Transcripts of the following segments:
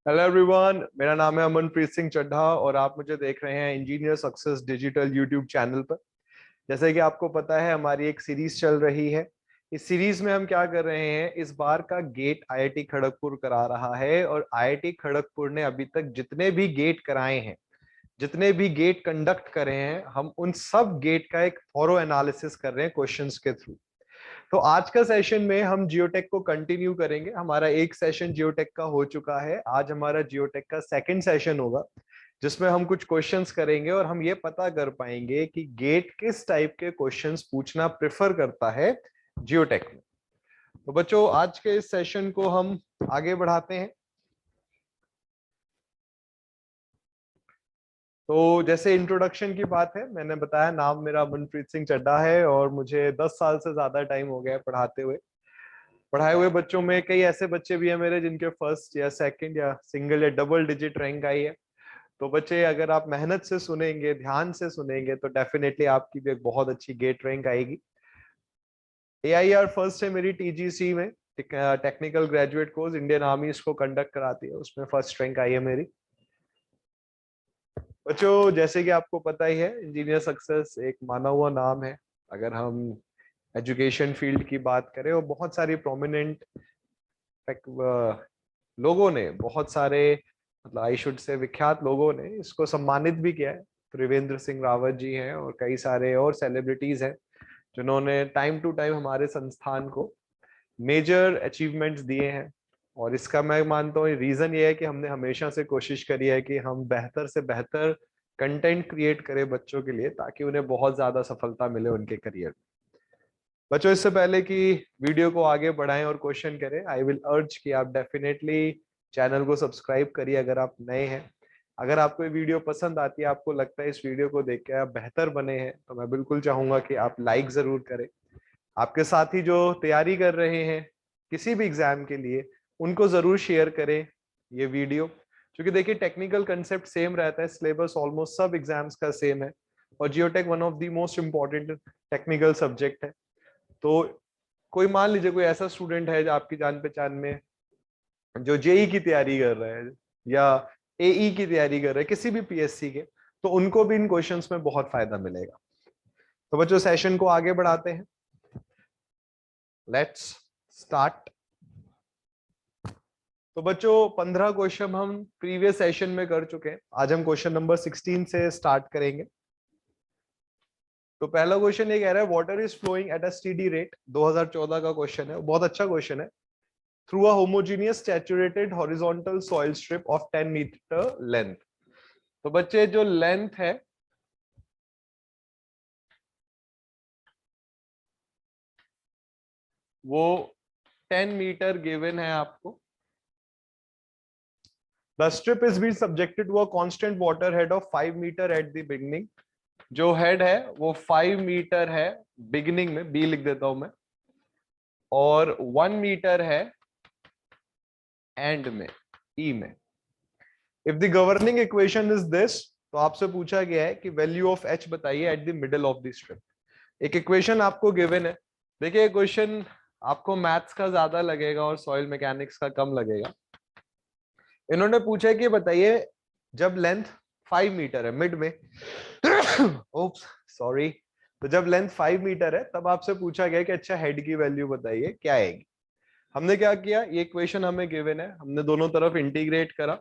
Hello everyone, मेरा नाम है अमनप्रीत सिंह चड्ढा और आप मुझे देख रहे हैं engineer success digital YouTube channel पर। जैसे कि आपको पता है, हमारी एक सीरीज चल रही है। इस सीरीज में हम क्या कर रहे हैं, इस बार का गेट आईआईटी खड़गपुर करा रहा है और आईआईटी खड़गपुर ने अभी तक जितने भी गेट कराए हैं, जितने भी गेट कंडक्ट करे हैं, हम उन सब गेट का एक थॉरो एनालिसिस कर रहे हैं क्वेश्चंस के थ्रू। तो आज का सेशन में हम जियोटेक को कंटिन्यू करेंगे। हमारा एक सेशन जियोटेक का हो चुका है, आज हमारा जियोटेक का सेकंड सेशन होगा, जिसमें हम कुछ क्वेश्चंस करेंगे और हम ये पता कर पाएंगे कि गेट किस टाइप के क्वेश्चंस पूछना प्रेफर करता है जियोटेक में। तो बच्चों, आज के इस सेशन को हम आगे बढ़ाते हैं। तो जैसे इंट्रोडक्शन की बात है, मैंने बताया नाम मेरा मनप्रीत सिंह चड्ढा है और मुझे 10 साल से ज्यादा टाइम हो गया है पढ़ाते हुए। पढ़ाए हुए बच्चों में कई ऐसे बच्चे भी हैं मेरे जिनके फर्स्ट या सेकंड या सिंगल या डबल डिजिट रैंक आई है। तो बच्चे, अगर आप मेहनत से सुनेंगे, ध्यान से सुनेंगे, तो डेफिनेटली आपकी भी एक बहुत अच्छी गेट रैंक आएगी। एआईआर फर्स्ट है मेरी टीजीसी में, technical graduate course, Indian army इसको कंडक्ट कराती है, उसमें फर्स्ट रैंक आई है मेरी। बच्चों, जैसे कि आपको पता ही है, इंजीनियर सक्सेस एक माना हुआ नाम है। अगर हम एजुकेशन फील्ड की बात करें, और बहुत सारी प्रोमिनेंट लोगों ने, बहुत सारे, मतलब आई शुड से विख्यात लोगों ने इसको सम्मानित भी किया है। त्रिवेंद्र सिंह रावत जी हैं और कई सारे और सेलिब्रिटीज हैं जिन्होंने टाइम टू टाइम हमारे संस्थान को मेजर अचीवमेंट्स दिए हैं। और इसका मैं मानता हूँ रीजन ये है कि हमने हमेशा से कोशिश करी है कि हम बेहतर से बेहतर कंटेंट क्रिएट करें बच्चों के लिए, ताकि उन्हें बहुत ज्यादा सफलता मिले उनके करियर में। बच्चों, इससे पहले कि वीडियो को आगे बढ़ाएं और क्वेश्चन करें, आई विल अर्ज कि आप डेफिनेटली चैनल को सब्सक्राइब करिए अगर आप नए हैं। अगर आपको ये वीडियो पसंद आती है, आपको लगता है इस वीडियो को देख के आप बेहतर बने हैं, तो मैं बिल्कुल चाहूंगा कि आप लाइक जरूर करें। आपके साथी जो तैयारी कर रहे हैं किसी भी एग्जाम के लिए, उनको जरूर शेयर करें ये वीडियो। क्योंकि देखिए, टेक्निकल कंसेप्ट सेम रहता है, सिलेबस ऑलमोस्ट सब एग्जाम्स का सेम है, और geotech one of the most important technical subject है। तो कोई मान लीजिए कोई ऐसा स्टूडेंट है जो आपकी जान पहचान में, जो जेई की तैयारी कर रहा है या एई की तैयारी कर रहा है, किसी भी पीएससी के, तो उनको भी इन क्वेश्चंस में बहुत फायदा मिलेगा। तो बच्चों, सेशन को आगे बढ़ाते हैं। Let's start. तो बच्चों, 15 क्वेश्चन हम प्रीवियस सेशन में कर चुके हैं। आज हम क्वेश्चन नंबर 16 से स्टार्ट करेंगे। तो पहला क्वेश्चन ये कह रहा है, water is flowing at a steady rate. 2014 का क्वेश्चन है, बहुत अच्छा क्वेश्चन है। Through a homogeneous saturated horizontal soil strip of 10 metre length. तो बच्चे, जो लेंथ है, वो 10 मीटर गिवन है आपको। The strip is been subjected to a constant water head of 5 metre at the beginning. जो हेड है वो 5 मीटर है बिगनिंग में, बी लिख देता हूं मैं, और 1 मीटर है एंड में, ई में। If the governing equation is this, तो आपसे पूछा गया है कि वैल्यू ऑफ एच बताइए at the middle of the strip. एक इक्वेशन आपको गिवन है। देखिए, क्वेश्चन आपको मैथ्स का ज्यादा लगेगा और सॉइल मैकेनिक्स का कम लगेगा। इन्होंने पूछा है कि बताइए, जब लेंथ 5 मीटर है मिड में, ओप्स सॉरी, तो जब लेंथ 5 मीटर है, तब आपसे पूछा गया कि अच्छा, हेड की वैल्यू बताइए क्या आएगी। हमने क्या किया, ये इक्वेशन हमें गिवन है, हमने दोनों तरफ इंटीग्रेट करा।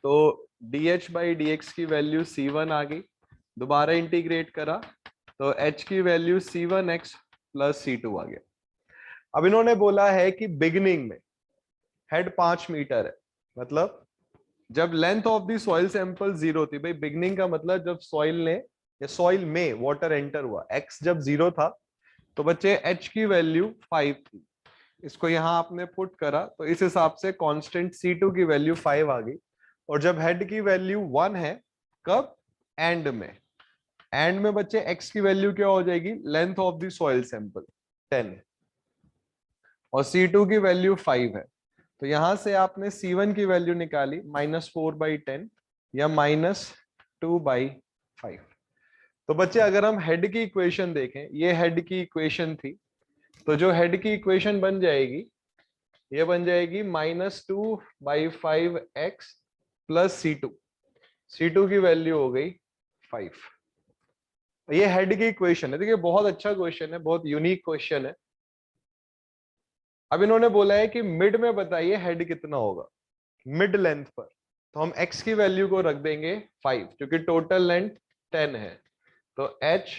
तो dh बाई dx की वैल्यू c1 आ गई। दोबारा इंटीग्रेट करा तो h की वैल्यू c1x प्लस c2 आ गया। अब इन्होंने बोला है कि बिगनिंग में हेड 5 मीटर है, मतलब जब length of the soil sample 0 थी। भाई, बिगनिंग का मतलब जब सॉइल ने या सॉइल में वाटर एंटर हुआ, x जब 0 था, तो बच्चे h की वैल्यू 5 थी। इसको यहां आपने पुट करा तो इस हिसाब से कांस्टेंट C2 की वैल्यू 5 आ गई। और जब हेड की वैल्यू 1 है, कब, एंड में, एंड में बच्चे x की वैल्यू क्या हो जाएगी, length of the soil sample 10 और C2 की वैल्यू 5 है। तो यहां से आपने C1 की वैल्यू निकाली -4/10 या -2/5। तो बच्चे, अगर हम हेड की इक्वेशन देखें, ये हेड की इक्वेशन थी, तो जो हेड की इक्वेशन बन जाएगी ये बन जाएगी -2/5x प्लस C2। C2 की वैल्यू हो गई 5। ये हेड की इक्वेशन है। देखिए बहुत अच्छा क्वेश्चन है, बहुत यूनिक क्वेश्चन है। अब इन्होंने बोला है कि मिड में बताइए हेड कितना होगा मिड लेंथ पर। तो हम x की वैल्यू को रख देंगे 5 क्योंकि टोटल लेंथ 10 है। तो h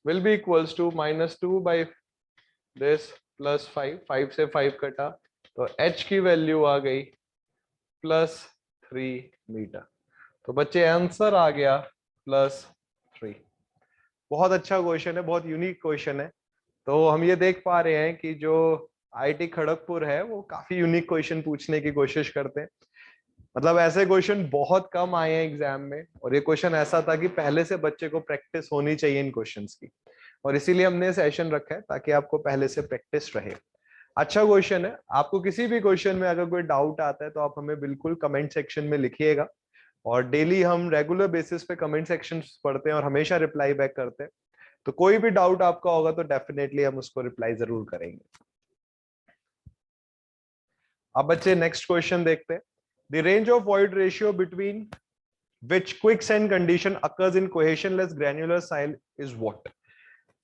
will be equals to -2 this plus 5, 5 से 5 कटा तो h की वैल्यू आ गई +3 मीटर। तो बच्चे आंसर आ गया +3। बहुत अच्छा क्वेश्चन है, बहुत यूनिक क्वेश्चन है। तो हम ये देख पा रहे हैं कि जो आईआईटी खड़गपुर है वो काफी यूनिक क्वेश्चन पूछने की कोशिश करते हैं। मतलब ऐसे क्वेश्चन बहुत कम आए हैं एग्जाम में, और ये क्वेश्चन ऐसा था कि पहले से बच्चे को प्रैक्टिस होनी चाहिए इन क्वेश्चंस की, और इसीलिए हमने सेशन रखा है ताकि आपको पहले से प्रैक्टिस रहे। अच्छा क्वेश्चन है। आपको किसी भी क्वेश्चन में अगर कोई डाउट आता है तो आप हमें बिल्कुल कमेंट सेक्शन में लिखिएगा, और डेली हम रेगुलर बेसिस पे कमेंट सेक्शन पढ़ते हैं और हमेशा रिप्लाई बैक करते हैं। तो कोई भी डाउट आपका होगा तो डेफिनेटली हम उसको रिप्लाई जरूर करेंगे। अब बच्चे नेक्स्ट क्वेश्चन देखते हैं। The range of void ratio between which quicksand condition occurs in cohesionless granular soil is what।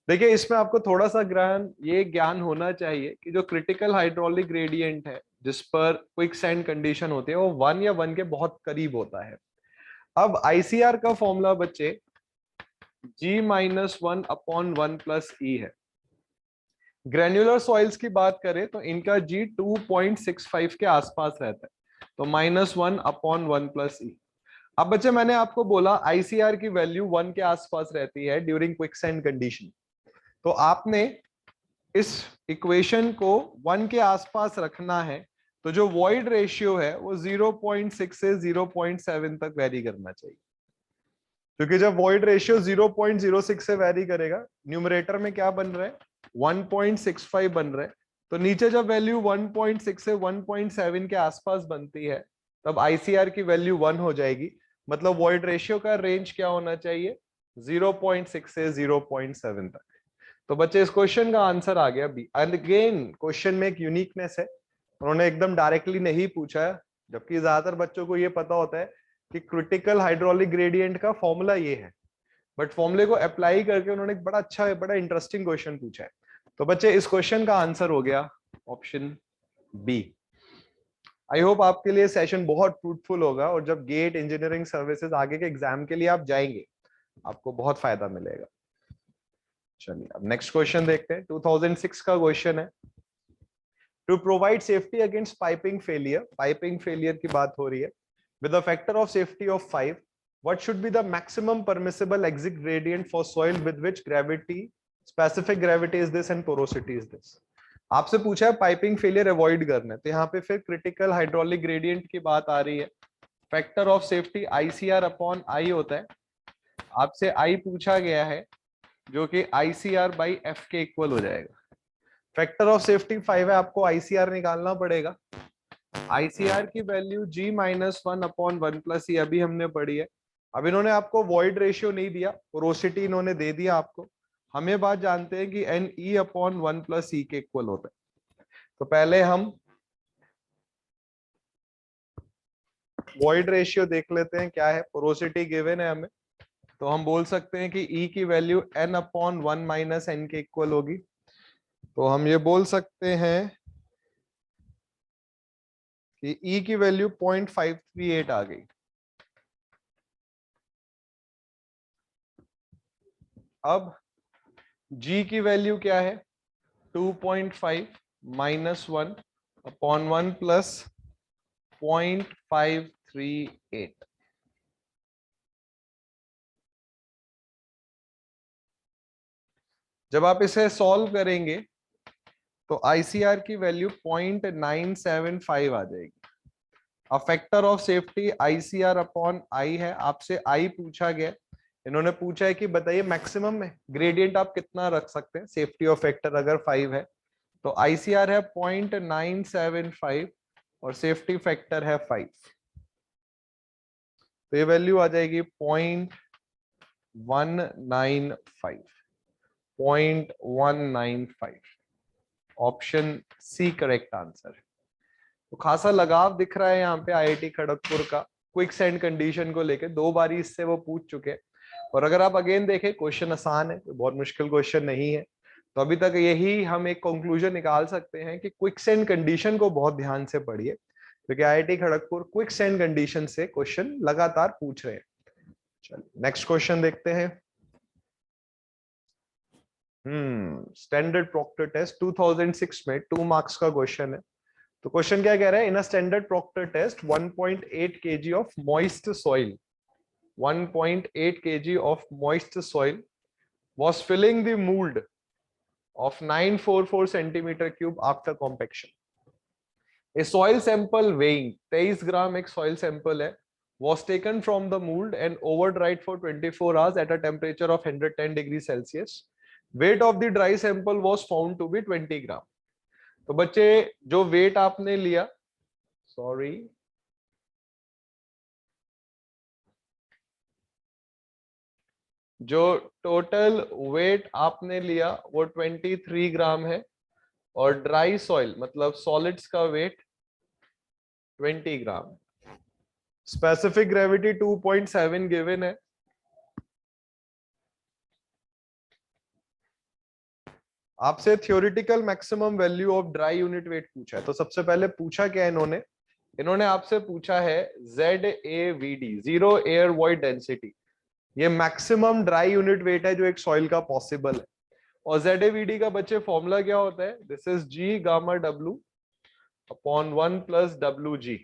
देखिए इसमें आपको थोड़ा सा ज्ञान होना चाहिए कि जो क्रिटिकल हाइड्रोलिक ग्रेडियंट है जिस पर क्विक सैंड कंडीशन होती है वो 1 या 1 के बहुत करीब होता है। अब आईसीआर का फॉर्मूला बच्चे G-1/1 + E है। ग्रेन्युलर सॉइल्स की बात करें तो इनका G 2.65 के आसपास रहता है, तो -1/1 + E। अब बच्चे मैंने आपको बोला आईसीआर की वैल्यू 1 के आसपास रहती है ड्यूरिंग क्विकसैंड कंडीशन। तो आपने इस इक्वेशन को 1 के आसपास रखना है, तो जो वॉइड रेशियो है वो 0.6 से 0.7 तक वेरी करना चाहिए। क्योंकि जब वॉइड रेशियो 0.06 से वेरी करेगा, न्यूमरेटर में क्या बन रहा है 1.65 बन रहा है, तो नीचे जब वैल्यू 1.6 से 1.7 के आसपास बनती है तब आईसीआर की वैल्यू 1 हो जाएगी। मतलब वॉइड रेशियो का रेंज क्या होना चाहिए 0.6 से 0.7 तक। तो बच्चे इस क्वेश्चन का आंसर आ गया बी। एंड अगेन क्वेश्चन में एक यूनिकनेस है, उन्होंने एकदम डायरेक्टली नहीं पूछा है, जबकि ज्यादातर बच्चों को ये पता होता है कि क्रिटिकल हाइड्रोलिक ग्रेडियंट का फॉर्मूला ये है, बट फॉर्मूले को अप्लाई करके उन्होंने एक बड़ा अच्छा बड़ा इंटरेस्टिंग क्वेश्चन पूछा है। तो बच्चे इस क्वेश्चन का आंसर हो गया ऑप्शन बी। आई होप आपके लिए सेशन बहुत फ्रूटफुल होगा, और जब गेट इंजीनियरिंग सर्विसेज आगे के एग्जाम के लिए आप जाएंगे आपको बहुत फायदा मिलेगा। चलिए अब नेक्स्ट क्वेश्चन देखते हैं। 2006 का क्वेश्चन है। To provide safety against piping failure की बात हो रही है, with a factor of safety of 5, what should be the maximum permissible exit gradient for soil with which specific gravity is this and porosity is this। आपसे पूछा है piping failure avoid करना है, तो यहाँ पे फिर क्रिटिकल हाइड्रोलिक ग्रेडियंट की बात आ रही है। फैक्टर ऑफ सेफ्टी ICR/I होता है। आपसे I पूछा गया है जो कि ICR/F के इक्वल हो जाएगा। फैक्टर ऑफ सेफ्टी 5 है, आपको ICR निकालना पड़ेगा। आईसीआर की वैल्यू G-1/1 + E अभी हमने पढ़ी है। अब इन्होंने आपको वॉइड रेशियो नहीं दिया, पोरोसिटी इन्होंने दे दिया आपको। हम ये बात जानते हैं कि NE/1 + E के इक्वल होता है। तो पहले हम वॉइड रेशियो देख लेते हैं क्या है। पोरोसिटी गिवन है हमें, तो हम बोल सकते हैं कि E की वैल्यू N/1 - N के इक्वल होगी। तो हम ये बोल सकते हैं कि E की वैल्यू 0.538 आ गई। अब G की वैल्यू क्या है 2.5 - 1/1 + 0.538। जब आप इसे सॉल्व करेंगे तो आईसीआर की वैल्यू 0.975 आ जाएगी। अब फैक्टर ऑफ सेफ्टी ICR/I है, आपसे I पूछा गया। इन्होंने पूछा है कि बताइए मैक्सिमम में ग्रेडियंट आप कितना रख सकते हैं सेफ्टी ऑफ फैक्टर अगर 5 है। तो ICR है 0.975 और सेफ्टी फैक्टर है 5, तो ये वैल्यू आ जाएगी 0.195। Option C correct answer. तो खासा लगाव दिख रहा है यहाँ पे आईआईटी खड़गपुर का क्विक सैंड कंडीशन को लेके, 2 बारी इससे वो पूछ चुके हैं। और अगर आप अगेन देखें क्वेश्चन आसान है, बहुत मुश्किल क्वेश्चन नहीं है। तो अभी तक यही हम एक कंक्लूजन निकाल सकते हैं कि क्विक सैंड कंडीशन को बहुत ध्यान से पढ़िए, क्योंकि IIT Kharagpur quick sand condition से क्वेश्चन लगातार पूछ रहे हैं। चलिए नेक्स्ट क्वेश्चन देखते हैं। स्टैंडर्ड प्रॉक्टर टेस्ट 2006 में 2 मार्क्स का क्वेश्चन है। तो क्वेश्चन क्या कह रहा है, in a standard Proctor test 1.8 kg of moist soil 1.8 kg of moist soil was filling the mold of 944 centimeter cube after compaction. A soil sample weighing 23 gram एक soil sample है, was taken from the mold and over dried for 24 hours at a temperature of 110 degrees Celsius. Weight of the dry sample was found to be 20 gram. तो बच्चे जो weight आपने लिया, sorry, जो total weight आपने लिया वो 23 ग्राम है, और ड्राई सॉइल मतलब सॉलिड्स का वेट 20 ग्राम। स्पेसिफिक ग्रेविटी 2.7 गिवन है। आपसे theoretical maximum value of dry unit wait पूछा है। तो सबसे पहले पूछा क्या इन्होंने आपसे पूछा है ZAVD, zero air void density. ये मैक्सिमम ड्राई यूनिट वेट है जो एक सॉइल का पॉसिबल है। और ZAVD का बच्चे फॉर्मूला क्या होता है, this is G gamma W upon 1 plus WG।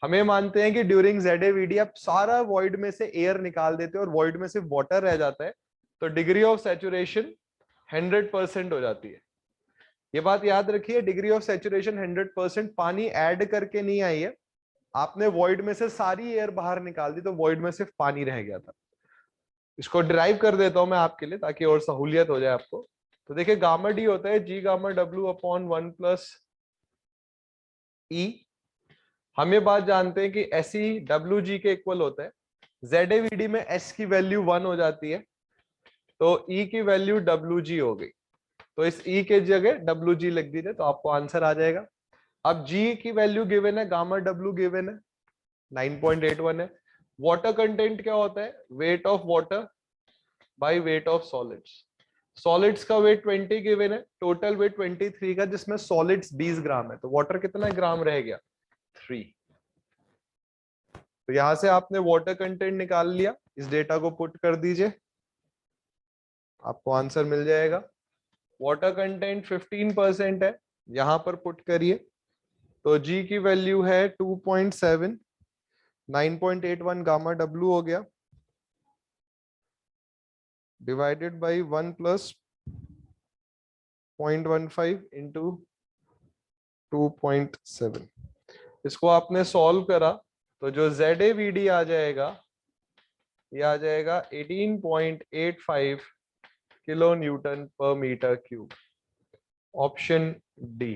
हमें मानते हैं कि ड्यूरिंग ZAVD आप सारा वॉइड में से एयर निकाल देते हो और वॉइड में सिर्फ वाटर रह जाता है, तो डिग्री ऑफ सैचुरेशन 100% हो जाती है। ये बात याद रखिए, डिग्री ऑफ सैचुरेशन 100%, पानी ऐड करके नहीं आई है, आपने वॉइड में से सारी एयर बाहर निकाल दी तो वॉइड में सिर्फ पानी रह गया था। इसको डिराइव कर देता हूं मैं आपके लिए ताकि और सहूलियत हो जाए आपको। तो देखिए गामा डी होता है G gamma W upon 1 plus E। हम ये बात जानते हैं कि SE WG के इक्वल होता है। ZAVD में S की वैल्यू 1 हो जाती है, तो E की वैल्यू WG हो गई। तो इस E के जगह WG लिख दीजिए तो आपको आंसर आ जाएगा। अब G की वैल्यू गिवन है, गामा W गिवन है 9.81 है। वाटर कंटेंट क्या होता है, weight of water by weight of solids. Solids का वेट 20 गिवन है, टोटल वेट 23 का, जिसमें सॉलिड्स 20 ग्राम है, तो वाटर कितना ग्राम रह गया 3। तो यहां से आपने वाटर कंटेंट निकाल लिया, इस डेटा को पुट कर दीजिए, आपको आंसर मिल जाएगा। वाटर कंटेंट 15% है, यहां पर पुट करिए तो G की वैल्यू है 2.7, 9.81 गामा W हो गया, डिवाइडेड बाई 1 प्लस 0.15 इंटू 2.7। इसको आपने सॉल्व करा तो जो ZAVD आ जाएगा, ये आ जाएगा 18.85 किलो न्यूटन पर मीटर क्यूब, ऑप्शन डी।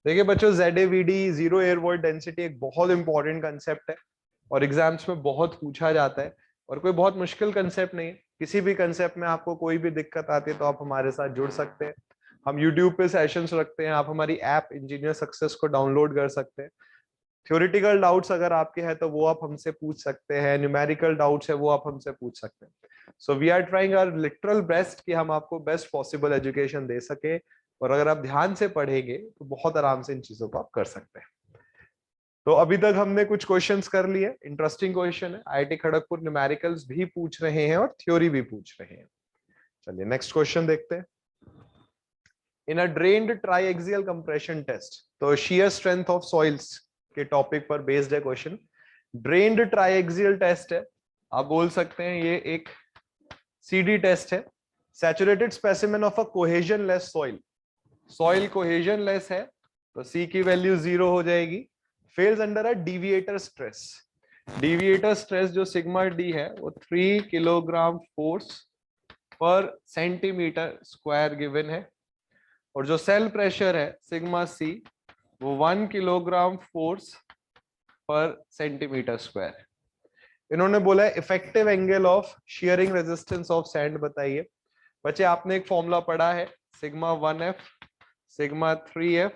देखिए बच्चों, ZAVD zero air void density एक बहुत इंपॉर्टेंट कंसेप्ट है और एग्जाम्स में बहुत पूछा जाता है, और कोई बहुत मुश्किल कंसेप्ट नहीं है। किसी भी कंसेप्ट में आपको कोई भी दिक्कत आती है तो आप हमारे साथ जुड़ सकते हैं। हम YouTube पे सेशंस रखते हैं, आप हमारी ऐप इंजीनियर सक्सेस को डाउनलोड कर सकते हैं। थ्योरेटिकल डाउट्स अगर आपके हैं तो वो आप हमसे पूछ सकते हैं, न्यूमेरिकल डाउट्स है वो आप हमसे पूछ सकते हैं। So we are trying our literal best कि हम आपको बेस्ट पॉसिबल एजुकेशन दे सके, और अगर आप ध्यान से पढ़ेंगे तो बहुत आराम से इन चीजों को आप कर सकते हैं। तो अभी तक हमने कुछ क्वेश्चंस कर लिए, इंटरेस्टिंग क्वेश्चन है। आईआईटी खड़गपुर न्यूमेरिकल्स भी पूछ रहे हैं और थ्योरी भी पूछ रहे हैं। चलिए नेक्स्ट क्वेश्चन देखते हैं। इन अ ड्रेन्ड ट्राइएक्सियल कंप्रेशन टेस्ट, तो शियर स्ट्रेंथ ऑफ सॉइल्स के टॉपिक पर बेस्ड है क्वेश्चन। ड्रेन्ड ट्राइएक्सियल टेस्ट है, आप बोल सकते हैं ये एक CD टेस्ट है। Saturated specimen of a cohesion less soil, soil cohesionless है तो C की वैल्यू 0 हो जाएगी। Fails under a डिविएटर stress, डिविएटर stress जो सिग्मा D है वो 3 किलोग्राम फोर्स पर सेंटीमीटर स्क्वायर गिवन है, और जो सेल प्रेशर है सिग्मा C वो 1 किलोग्राम फोर्स पर सेंटीमीटर स्क्वायर। इन्होंने बोला है effective angle of shearing resistance of sand बताइए। बच्चे आपने एक फॉर्मूला पढ़ा है, sigma 1F sigma 3F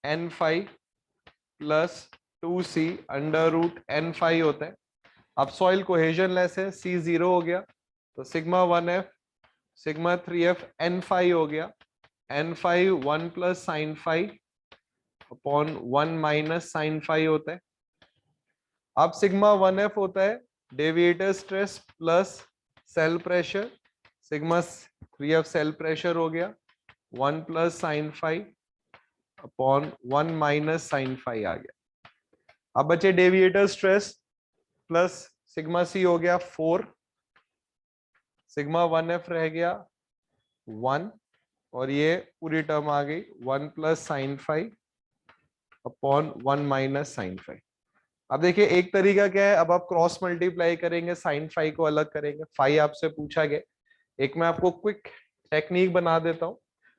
N5 plus 2c under root n phi होता है। अब सॉइल कोहेजन लेस है, c 0 हो गया, तो sigma 1f sigma 3f n phi हो गया, n phi 1 plus sine phi upon 1 minus sine phi होता है। अब सिग्मा 1f होता है deviator stress plus cell pressure, sigma 3f cell pressure हो गया 1 plus sine phi upon 1 minus sine phi आ गया। अब बचे deviator stress plus sigma C हो गया 4, सिग्मा 1f रह गया 1 और ये पूरी टर्म आ गई 1 plus sine phi upon 1 minus sine phi. अब देखिए एक तरीका क्या है, अब आप क्रॉस मल्टीप्लाई करेंगे, साइन फाई को अलग करेंगे, फाई आपसे पूछा गया। एक मैं आपको क्विक टेक्निक बना देता हूं।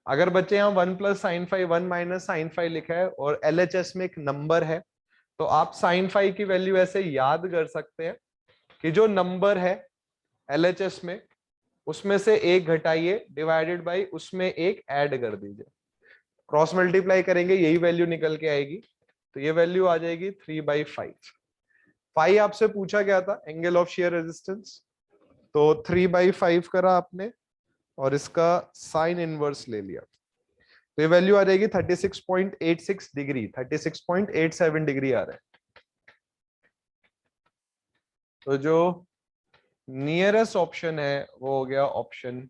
अगर बच्चे यहाँ 1 plus sine phi 1 minus sine phi लिखा है और LHS में एक नंबर है, तो आप साइन फाई की वैल्यू ऐसे याद कर सकते हैं कि जो नंबर है LHS में उसमें से एक घटाइए डिवाइडेड बाई उसमें एक ऐड कर दीजिए, क्रॉस मल्टीप्लाई करेंगे यही वैल्यू निकल के आएगी। तो ये वैल्यू आ जाएगी 3/5। फाई आपसे पूछा गया था एंगल ऑफ शेयर रेजिस्टेंस, तो 3/5 करा आपने और इसका साइन इनवर्स ले लिया, तो ये वैल्यू आ जाएगी 36.86 डिग्री, 36.87 डिग्री आ रहा है। तो जो नियरेस्ट ऑप्शन है वो हो गया ऑप्शन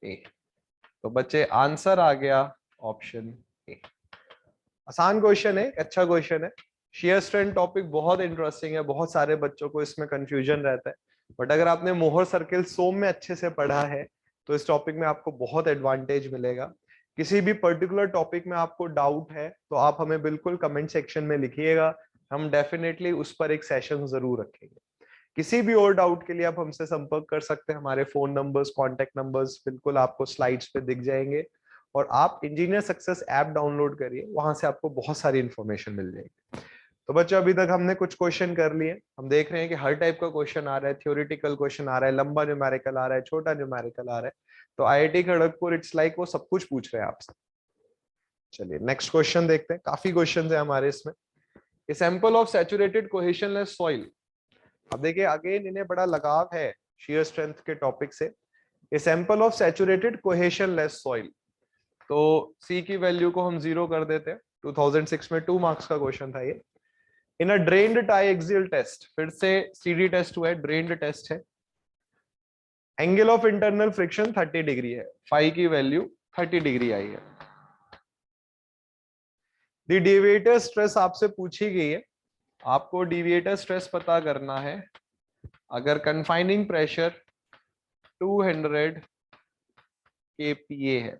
ए। तो बच्चे आंसर आ गया ऑप्शन ए। आसान क्वेश्चन है, अच्छा क्वेश्चन है। शेयर स्ट्रेंथ टॉपिक बहुत इंटरेस्टिंग है, बहुत सारे बच्चों को इसमें कंफ्यूजन रहता है, बट अगर आपने मोहर सर्किल सोम में अच्छे से पढ़ा है तो इस टॉपिक में आपको बहुत एडवांटेज मिलेगा। किसी भी पर्टिकुलर टॉपिक में आपको डाउट है तो आप हमें बिल्कुल कमेंट सेक्शन में लिखिएगा, हम डेफिनेटली उस पर एक सेशन जरूर रखेंगे। किसी भी और डाउट के लिए आप हमसे संपर्क कर सकते हैं, हमारे फोन नंबर्स, कॉन्टेक्ट नंबर्स बिल्कुल आपको स्लाइड्स पे दिख जाएंगे, और आप इंजीनियर सक्सेस ऐप डाउनलोड करिए, वहां से आपको बहुत सारी इंफॉर्मेशन मिल जाएगी। तो बच्चों अभी तक हमने कुछ क्वेश्चन कर लिए, हम देख रहे हैं कि हर टाइप का क्वेश्चन आ रहा है, थ्योरेटिकल क्वेश्चन आ रहा है, लंबा न्यूमेरिकल आ रहा है, छोटा न्यूमेरिकल आ रहा है। तो IIT खड़गपुर इट्स लाइक वो सब कुछ पूछ रहे हैं आपसे। चलिए नेक्स्ट क्वेश्चन देखते हैं, काफी क्वेश्चन है हमारे इसमें। A sample of saturated cohesionless soil. अब देखिए अगेन इन्हें बड़ा लगाव है शेयर स्ट्रेंथ के टॉपिक से। A sample of saturated cohesionless soil, तो सी की वैल्यू को हम 0 कर देते हैं। 2006 में 2 मार्क्स का क्वेश्चन था ये। इन अ ड्रेन्ड टाइएक्सियल टेस्ट, फिर से CD टेस्ट हुआ है, ड्रेन्ड टेस्ट है। Angle of internal friction 30 degree है, फाई की वैल्यू 30 डिग्री आई है। द डेविएटर स्ट्रेस आपसे पूछी गई है, आपको डेविएटर स्ट्रेस पता करना है अगर कन्फाइनिंग प्रेशर 200 kPa है।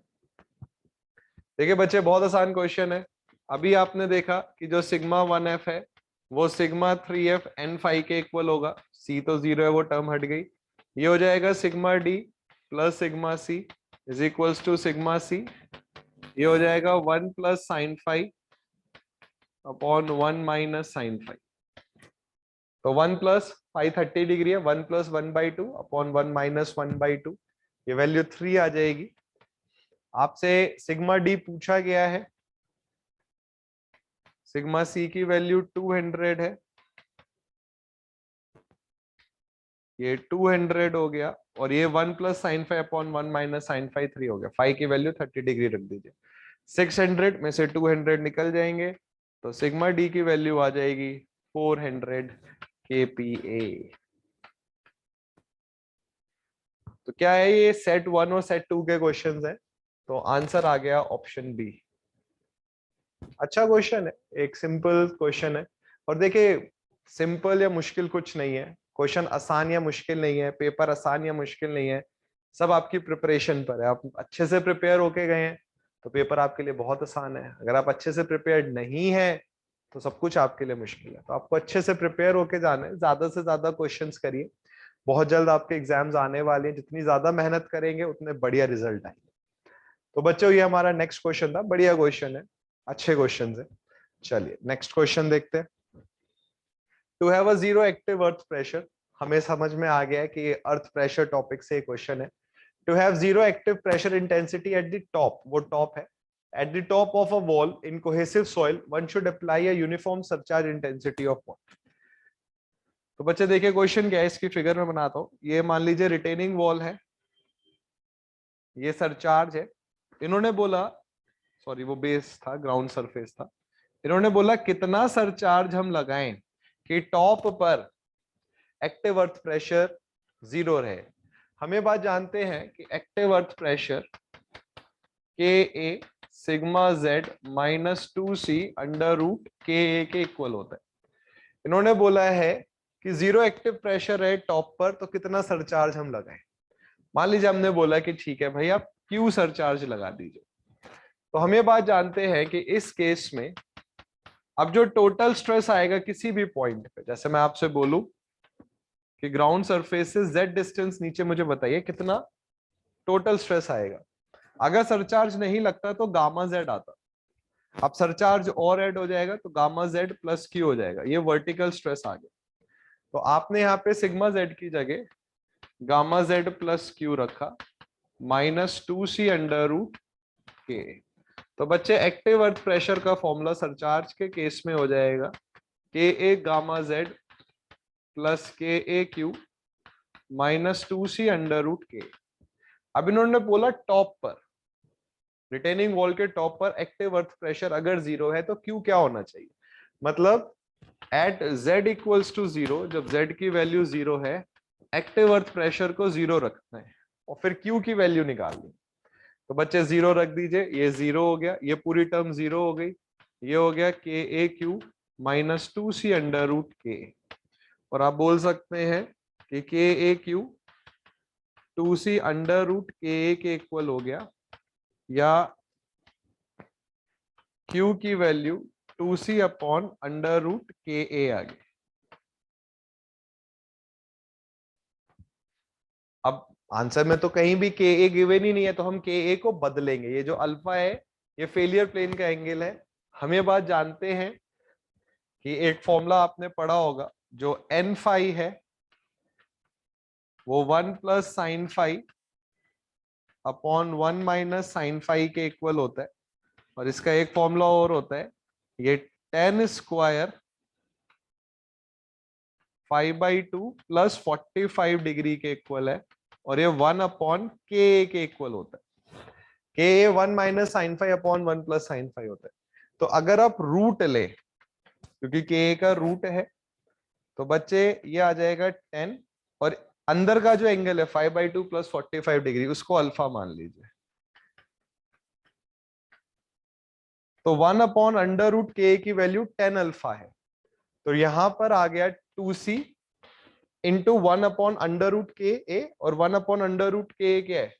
देखिए बच्चे बहुत आसान क्वेश्चन है। अभी आपने देखा कि जो सिग्मा 1f है वो सिग्मा 3f n फाई के इक्वल होगा, c तो 0 है वो टर्म हट गई, ये हो जाएगा sigma d plus sigma c is equals to sigma c, ये हो जाएगा 1 plus sine phi upon 1 minus sine phi. तो 1 प्लस फाई 30 डिग्री है, 1 प्लस 1/2 अपॉन 1 माइनस 1/2, ये वैल्यू 3 आ जाएगी। आपसे सिग्मा डी पूछा गया है, सिग्मा सी की वैल्यू 200 है, ये 200 हो गया, और ये 1 plus sine phi upon 1 minus sine phi 3 हो गया। फाई की वैल्यू 30 डिग्री रख दीजिए, 600 में से 200 निकल जाएंगे, तो सिग्मा डी की वैल्यू आ जाएगी 400 kPa। तो क्या है ये सेट 1 और सेट 2 के क्वेश्चंस है, तो आंसर आ गया ऑप्शन बी। अच्छा क्वेश्चन है, एक सिंपल क्वेश्चन है, और देखिए सिंपल या मुश्किल कुछ नहीं है, क्वेश्चन आसान या मुश्किल नहीं है, पेपर आसान या मुश्किल नहीं है, सब आपकी प्रिपरेशन पर है। आप अच्छे से प्रिपेयर होके गए हैं तो पेपर आपके लिए बहुत आसान है, अगर आप अच्छे से प्रिपेयर्ड नहीं है तो सब कुछ आपके लिए मुश्किल है। तो आपको अच्छे से प्रिपेयर होके जाना है, ज्यादा से ज्यादा क्वेश्चंस करिए, बहुत जल्द आपके एग्जाम्स आने वाले हैं, जितनी ज्यादा मेहनत करेंगे उतने बढ़िया रिजल्ट आएंगे। तो बच्चों ये हमारा नेक्स्ट क्वेश्चन था, बढ़िया क्वेश्चन है, अच्छे क्वेश्चन है। चलिए नेक्स्ट क्वेश्चन देखते हैं। To have a zero active earth pressure, हमें समझ में आ गया है कि अर्थ प्रेशर टॉपिक से क्वेश्चन है। To have zero active pressure intensity at the top, वो टॉप है, at the top of a wall in cohesive soil one should apply a uniform surcharge intensity of what? तो बच्चे देखिए question क्या है, इसकी फिगर में बनाता हूं। ये मान लीजिए रिटेनिंग वॉल है, ये सरचार्ज है। इन्होंने बोला, सॉरी वो बेस था, ग्राउंड सरफेस था। इन्होंने बोला कितना सरचार्ज हम लगाएं कि टॉप पर एक्टिव अर्थ प्रेशर 0 रहे। हमें बात जानते हैं कि active earth pressure K A sigma Z -2c under root K A के इक्वल होता है। इन्होंने बोला है कि 0 एक्टिव प्रेशर है टॉप पर, तो कितना सरचार्ज हम लगाएं। मान लीजिए हमने बोला कि ठीक है भाई आप क्यू सरचार्ज लगा दीजिए। तो हम ये बात जानते हैं कि इस केस में अब जो टोटल स्ट्रेस आएगा किसी भी पॉइंट पे, जैसे मैं आपसे बोलूं कि ग्राउंड सरफेस से z डिस्टेंस नीचे मुझे बताइए कितना टोटल स्ट्रेस आएगा। अगर सरचार्ज नहीं लगता तो गामा z आता, अब सरचार्ज और ऐड हो जाएगा तो गामा z प्लस क्यू हो जाएगा, ये वर्टिकल स्ट्रेस आ गया। तो आपने यहाँ पे सिग्मा z की जगह गामा z प्लस क्यू रखा -2c अंडर रूट के। तो बच्चे एक्टिव अर्थ प्रेशर का फॉर्मूला सरचार्ज के केस में हो जाएगा के ए गामा z प्लस के ए क्यू -2c अंडर रूट के। अब इन्होंने बोला टॉप पर, रिटेनिंग वॉल के टॉप पर एक्टिव अर्थ प्रेशर अगर 0 है तो क्यू क्या होना चाहिए। मतलब एट z इक्वल्स टू 0, जब z की वैल्यू 0 है एक्टिव अर्थ प्रेशर को 0 रखना है और फिर क्यू की वैल्यू निकालनी। तो बच्चे 0 रख दीजिए, ये 0 हो गया, ये पूरी टर्म 0 हो गई, ये हो गया के ए क्यू -2c अंडर रूट के। और आप बोल सकते हैं कि के ए Q 2c under root K A के इक्वल हो गया, या क्यू की value 2c upon under root K ए आ गई। अब आंसर में तो कहीं भी के ए गिवन ही नहीं है, तो हम के ए को बदलेंगे। ये जो अल्फा है ये फेलियर प्लेन का एंगल है। हम ये बात जानते हैं कि एक फॉर्मूला आपने पढ़ा होगा, जो एन फाई है वो 1 plus sine phi upon 1 minus sine phi के इक्वल होता है। और इसका एक फॉर्मूला और होता है, ये tan स्क्वायर 5/2 प्लस 45 डिग्री के इक्वल है, और ये 1 अपॉन के के इक्वल होता है। K 1 minus sine phi upon 1 plus sine phi होता है। तो अगर आप रूट ले, क्योंकि के का रूट है, तो बच्चे ये आ जाएगा 10, और अंदर का जो एंगल है 5/2 प्लस 45 डिग्री उसको अल्फा मान लीजिए। तो 1 अपॉन अंडर रूट के की वैल्यू 10 अल्फा है, तो यहां पर आ गया 2c into 1 upon under root K ए, और 1 अपॉन अंडर रूट के क्या है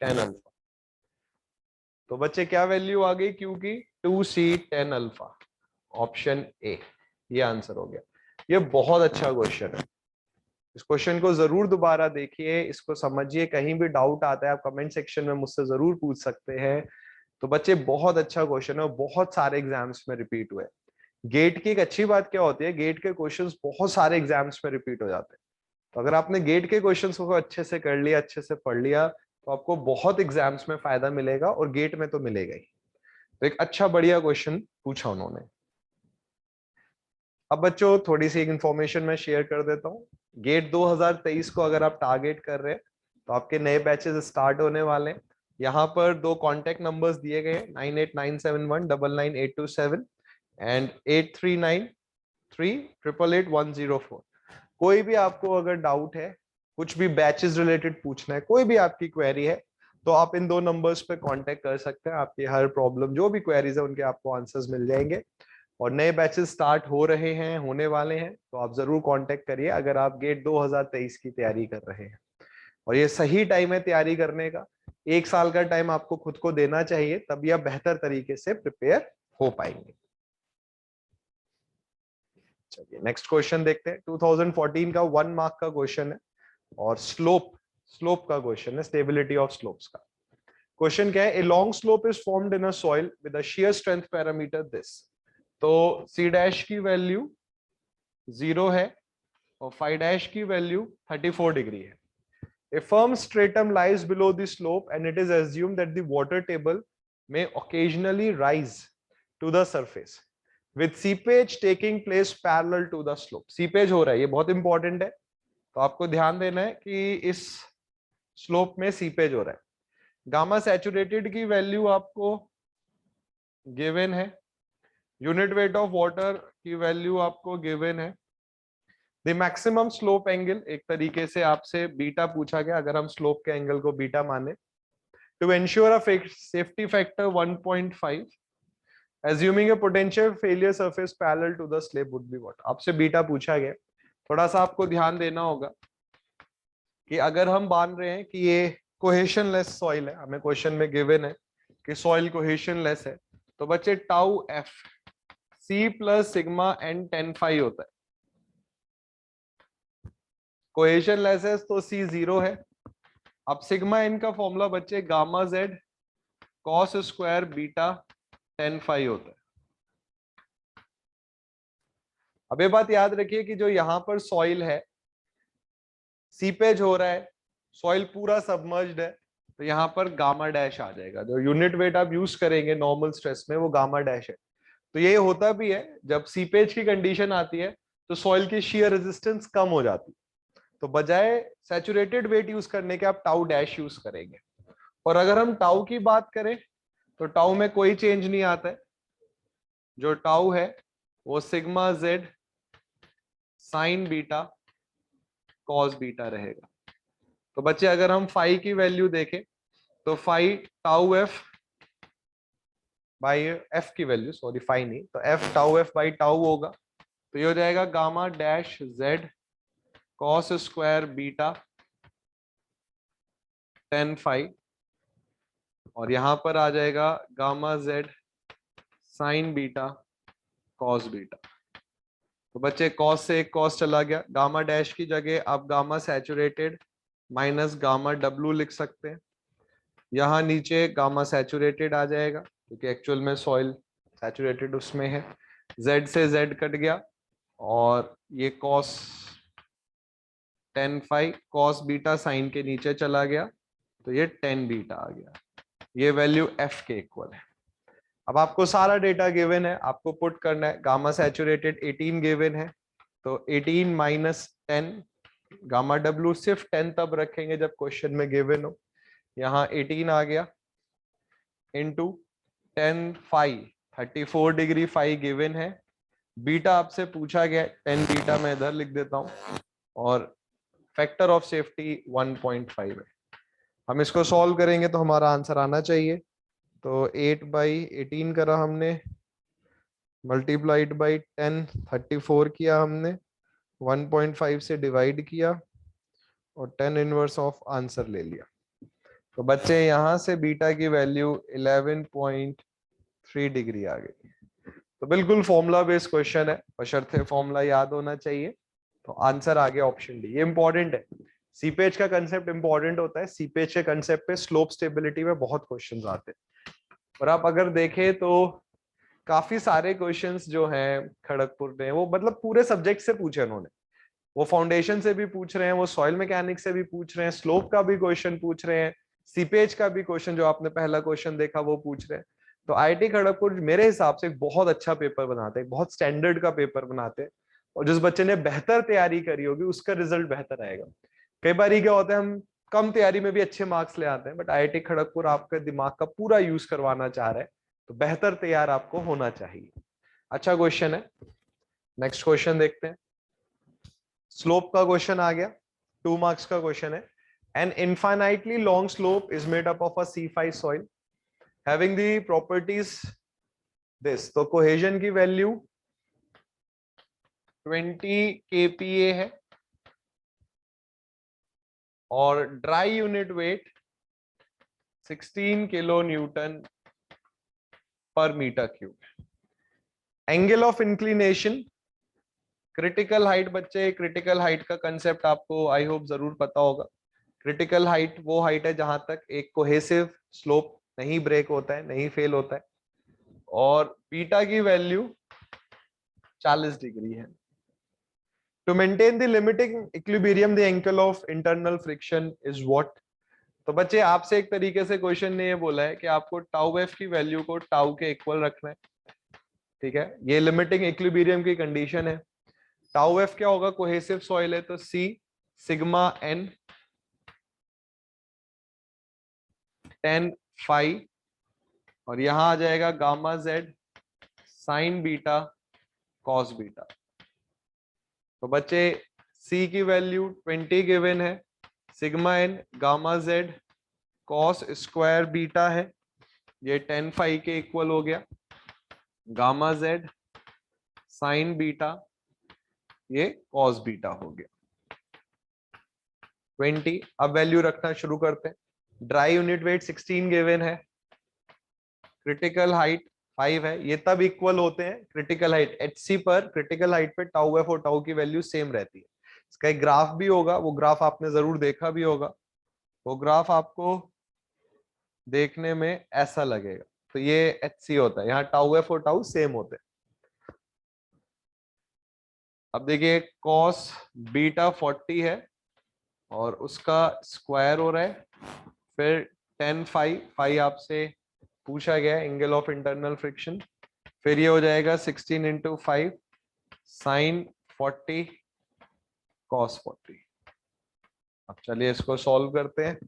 10 अल्फा। तो बच्चे क्या वैल्यू आ गई क्यू की 2c 10 अल्फा, ऑप्शन ए, ये आंसर हो गया। ये बहुत अच्छा क्वेश्चन है, इस क्वेश्चन को जरूर दोबारा देखिए, इसको समझिए। कहीं भी डाउट आता है आप कमेंट सेक्शन में मुझसे जरूर पूछ सकते हैं। तो बच्चे बहुत अच्छा क्वेश्चन है और बहुत सारे एग्जाम्स में रिपीट हुए। गेट की एक अच्छी बात क्या होती है, गेट के क्वेश्चंस बहुत सारे एग्जाम्स में रिपीट हो जाते हैं। तो अगर आपने गेट के क्वेश्चंस को अच्छे से कर लिया, अच्छे से पढ़ लिया, तो आपको बहुत एग्जाम्स में फायदा मिलेगा, और गेट में तो मिलेगा ही। तो एक अच्छा बढ़िया क्वेश्चन पूछा उन्होंने। अब बच्चों थोड़ी सी इंफॉर्मेशन मैं शेयर कर देता हूँ। गेट 2023 को अगर आप टारगेट कर रहे हैं तो आपके नए बैचेस स्टार्ट होने वाले हैं। यहाँ पर 2 कॉन्टेक्ट नंबर्स दिए गए हैं, 9897199827 एंड 8393888104। कोई भी आपको अगर डाउट है, कुछ भी बैचेस रिलेटेड पूछना है, कोई भी आपकी क्वेरी है, तो आप इन 2 नंबर्स पे कांटेक्ट कर सकते हैं। आपकी हर प्रॉब्लम जो भी क्वेरीज है उनके आपको आंसर्स मिल जाएंगे। और नए बैचेस स्टार्ट हो रहे हैं, होने वाले हैं, तो आप जरूर कांटेक्ट करिए अगर आप गेट 2023 की तैयारी कर रहे हैं। और ये सही टाइम है तैयारी करने का। 1 साल का टाइम आपको खुद को देना चाहिए, तभी आप बेहतर तरीके से प्रिपेयर हो पाएंगे। चलिए नेक्स्ट क्वेश्चन देखते हैं। 2014 का 1 मार्क का क्वेश्चन है, और स्लोप का क्वेश्चन है, स्टेबिलिटी ऑफ स्लोप्स का। क्वेश्चन क्या है, a long slope is formed in a soil with a shear strength parameter this. तो सी डैश की वैल्यू 0 है और फाई डैश की वैल्यू 34 डिग्री है। A firm stratum lies below the slope and it is assumed that the water table may occasionally rise to the surface with seepage taking place parallel to the slope. Seepage हो रहा है, ये बहुत important है, तो आपको ध्यान देना है कि इस स्लोप में सीपेज हो रहा है। गामा सैचुरेटेड की वैल्यू आपको गिवन है, यूनिट वेट ऑफ वाटर की वैल्यू आपको गिवन है, द मैक्सिमम स्लोप एंगल एक तरीके से आपसे बीटा पूछा गया, अगर हम स्लोप के एंगल को बीटा माने, to ensure a safety factor 1.5 assuming a potential failure surface parallel to the slab would be what, आपसे बीटा पूछा गया। थोड़ा सा आपको ध्यान देना होगा कि अगर हम मान रहे हैं कि ये कोहेशन लेस सॉइल है, हमें क्वेश्चन में गिवन है कि सॉइल कोहेशन लेस है, तो बच्चे tau F C plus sigma N ten phi होता है। कोहेशन लेस है तो सी 0 है। अब सिग्मा एन का फॉर्मूला बच्चे gamma Z cos square beta ten phi होता है। अब ये बात याद रखिए कि जो यहां पर सॉइल है, सीपेज हो रहा है, सॉइल पूरा सबमर्ज्ड है, तो यहां पर गामा डैश आ जाएगा। जो यूनिट वेट आप यूज करेंगे नॉर्मल स्ट्रेस में वो गामा डैश है। तो ये होता भी है जब सीपेज की कंडीशन आती है तो सॉइल की शियर रेजिस्टेंस कम हो जाती है, तो बजाय सैचुरेटेड वेट यूज करने के आप टाउ डैश यूज करेंगे। और अगर हम टाउ की बात करें तो टाउ में कोई चेंज नहीं आता है, जो टाउ है वो sigma Z sine beta cos beta रहेगा। तो बच्चे अगर हम फाई की वैल्यू देखें तो phi tau F by F की वैल्यू, सॉरी फाई नहीं, तो F tau F by tau होगा, तो ये हो जाएगा gamma dash Z cos square beta ten phi, और यहां पर आ जाएगा gamma Z sine beta cos beta. तो बच्चे कॉस से एक कॉस चला गया, गामा डैश की जगह आप gamma saturated minus gamma W लिख सकते हैं। यहाँ नीचे गामा सैचुरेटेड आ जाएगा क्योंकि एक्चुअल में सॉइल सैचुरेटेड उसमें है। जेड से जेड कट गया और ये cos ten phi cos beta sine के नीचे चला गया, तो ये टेन बीटा आ गया। ये वैल्यू एफ के इक्वल है। अब आपको सारा डेटा गिवन है, आपको पुट करना है। गामा सैचुरेटेड 18 गिवन है, तो 18 माइनस 10, गामा डब्ल्यू सिर्फ 10 तब रखेंगे जब क्वेश्चन में गिवन हो। यहाँ 18 आ गया into 10 phi 34 degree phi given है। बीटा आपसे पूछा गया 10 बीटा मैं इधर लिख देता हूं, और फैक्टर ऑफ सेफ्टी 1.5 है। हम इसको सॉल्व करेंगे तो हमारा आंसर आना चाहिए। तो 8/18 करा हमने, मल्टीप्लाइड बाई 10, 34 किया हमने, 1.5 से डिवाइड किया और 10 इनवर्स ऑफ आंसर ले लिया। तो बच्चे यहां से बीटा की वैल्यू 11.3 डिग्री आ गई। तो बिल्कुल फॉर्मूला बेस्ड क्वेश्चन है, बशर्ते फॉर्मूला याद होना चाहिए। तो आंसर आ गया ऑप्शन डी। ये इंपॉर्टेंट है, सीपेज का कंसेप्ट इंपॉर्टेंट होता है। सीपेज के कंसेप्ट पे स्लोप स्टेबिलिटी में बहुत क्वेश्चंस आते हैं, और आप अगर देखें तो काफी सारे क्वेश्चंस जो हैं खड़गपुर ने, वो मतलब पूरे सब्जेक्ट से पूछे उन्होंने। वो फाउंडेशन से भी पूछ रहे हैं, वो सॉइल मैकेनिक्स से भी पूछ रहे हैं, स्लोप का भी क्वेश्चन पूछ रहे हैं, सीपेज का भी क्वेश्चन जो आपने पहला क्वेश्चन देखा वो पूछ रहे हैं। तो आईआईटी खड़गपुर मेरे हिसाब से एक बहुत अच्छा पेपर बनाते हैं, बहुत स्टैंडर्ड का पेपर बनाते हैं, और जिस बच्चे ने बेहतर तैयारी करी होगी उसका रिजल्ट बेहतर आएगा। कई बार क्या होता है, हम कम तैयारी में भी अच्छे मार्क्स ले आते हैं, बट आईआईटी खड़गपुर आपके दिमाग का पूरा यूज करवाना चाह रहा है, तो बेहतर तैयार आपको होना चाहिए। अच्छा क्वेश्चन है, नेक्स्ट क्वेश्चन देखते हैं। स्लोप का क्वेश्चन आ गया, 2 मार्क्स का क्वेश्चन है। An infinitely long slope is made up of a C5 soil having the properties this. तो कोहेजन की वैल्यू 20 kPa है और dry unit weight 16 kilo newton पर metre cube. Angle of inclination, critical height, बच्चे critical height का concept आपको I hope जरूर पता होगा। क्रिटिकल हाइट वो हाइट है जहां तक एक कोहेसिव स्लोप नहीं ब्रेक होता है, नहीं फेल होता है, और बीटा की वैल्यू 40 डिग्री है। To maintain the limiting equilibrium the angle of internal friction is what. तो बच्चे आपसे एक तरीके से क्वेश्चन ने ये बोला है कि आपको टाउ एफ की वैल्यू को टाउ के इक्वल रखना है, ठीक है। ये लिमिटिंग इक्विलिब्रियम की कंडीशन है। टाउ एफ क्या होगा, कोहेसिव सॉइल है तो C sigma N ten phi, और यहां आ जाएगा gamma Z sine beta cos beta. तो बच्चे सी की वैल्यू 20 गिवन है, sigma N gamma Z cos square beta है, ये 10 फाई के इक्वल हो गया, गामा जेड साइन बीटा ये कॉस बीटा हो गया 20। अब वैल्यू रखना शुरू करते हैं। ड्राई यूनिट वेट 16 गिवन है, क्रिटिकल हाइट 5 है, ये तब इक्वल होते हैं क्रिटिकल हाइट एचसी पर, क्रिटिकल हाइट पे टाउ एफ और टाउ की वैल्यू सेम रहती है। इसका एक ग्राफ भी होगा, वो ग्राफ आपने जरूर देखा भी होगा, वो ग्राफ आपको देखने में ऐसा लगेगा। तो ये एचसी होता है, यहाँ टाउ एफ और टाउ सेम होते हैं। अब देखिए कॉस बीटा 40 है और उसका स्क्वायर हो रहा है, फिर 10 फाई आपसे पूछा गया है एंगल ऑफ इंटरनल फ्रिक्शन, फिर ये हो जाएगा 16 इंटू 5 साइन 40 कॉस 40। अब चलिए इसको सॉल्व करते हैं।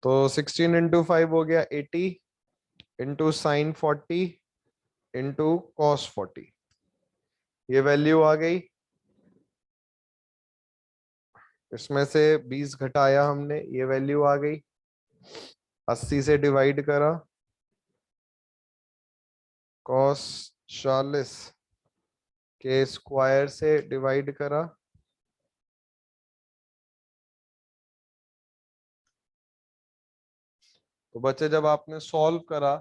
तो 16 इंटू 5 हो गया 80 इंटू साइन 40 इंटू कॉस 40, ये वैल्यू आ गई। इसमें से 20 घटाया हमने, ये वैल्यू आ गई। 80 से डिवाइड करा, कॉस 40 के स्क्वायर से डिवाइड करा, तो बच्चे जब आपने सॉल्व करा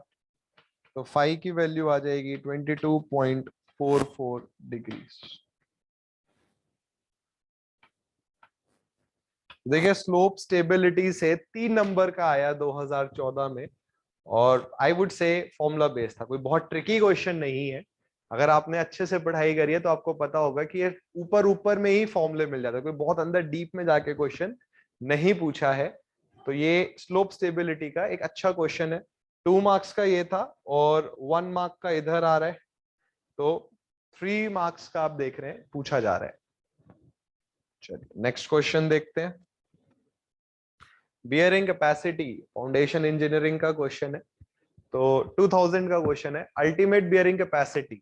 तो फाई की वैल्यू आ जाएगी 22.44 डिग्री। देखिए स्लोप स्टेबिलिटी से 3 नंबर का आया 2014 में, और I would say formula based था, कोई बहुत ट्रिकी क्वेश्चन नहीं है। अगर आपने अच्छे से पढ़ाई करी है तो आपको पता होगा कि ये ऊपर ऊपर में ही फॉर्मूले मिल जाते हैं, कोई बहुत अंदर डीप में जाके क्वेश्चन नहीं पूछा है। तो ये स्लोप स्टेबिलिटी का एक अच्छा क्वेश्चन है, 2 मार्क्स का ये था और 1 मार्क का इधर आ रहा है, तो 3 मार्क्स का आप देख रहे हैं पूछा जा रहा है। चलिए नेक्स्ट क्वेश्चन देखते हैं। बियरिंग कैपेसिटी फाउंडेशन इंजीनियरिंग का क्वेश्चन है, तो 2000 का क्वेश्चन है। अल्टीमेट बियरिंग कैपेसिटी,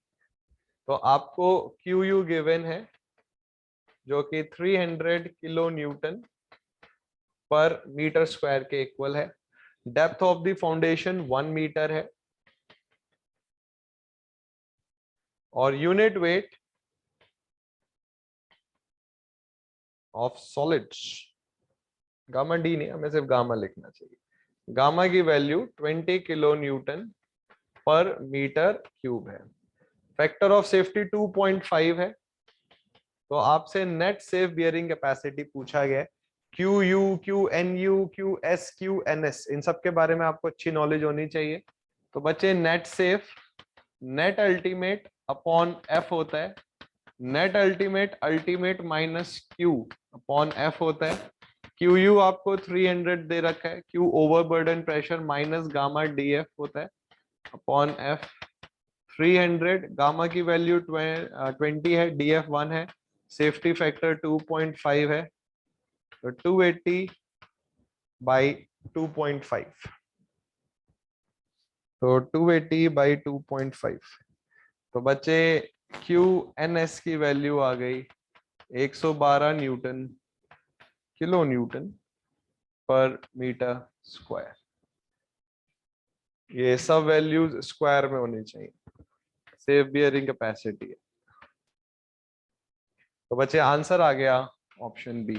तो आपको क्यू यू गिवन है जो कि 300 किलो न्यूटन पर मीटर स्क्वायर के इक्वल है। Depth of the foundation 1 metre है, और unit weight of solids, gamma D नहीं, हमें सिर्फ गामा लिखना चाहिए, गामा की वैल्यू 20 किलो न्यूटन पर मीटर क्यूब है। फैक्टर ऑफ सेफ्टी 2.5 है। तो आपसे नेट सेफ बियरिंग कैपेसिटी पूछा गया है। Q U Q N U Q S Q N S, इन सब के बारे में आपको अच्छी नॉलेज होनी चाहिए। तो बच्चे net safe net ultimate upon F होता है, net ultimate ultimate minus Q upon F होता है। क्यू यू आपको 300 दे रखा है, Q overburden pressure minus gamma D F होता है अपॉन एफ 300, गामा की वैल्यू 20 है, डी एफ 1 है, सेफ्टी फैक्टर 2.5 है, तो 280 बाई 2.5, तो 280 बाई 2.5। तो बच्चे क्यू एन एस की वैल्यू आ गई 112 न्यूटन किलो न्यूटन पर मीटर स्क्वायर। ये सब वैल्यूज स्क्वायर में होनी चाहिए, सेफ बियरिंग कैपेसिटी है। तो बच्चे आंसर आ गया ऑप्शन बी।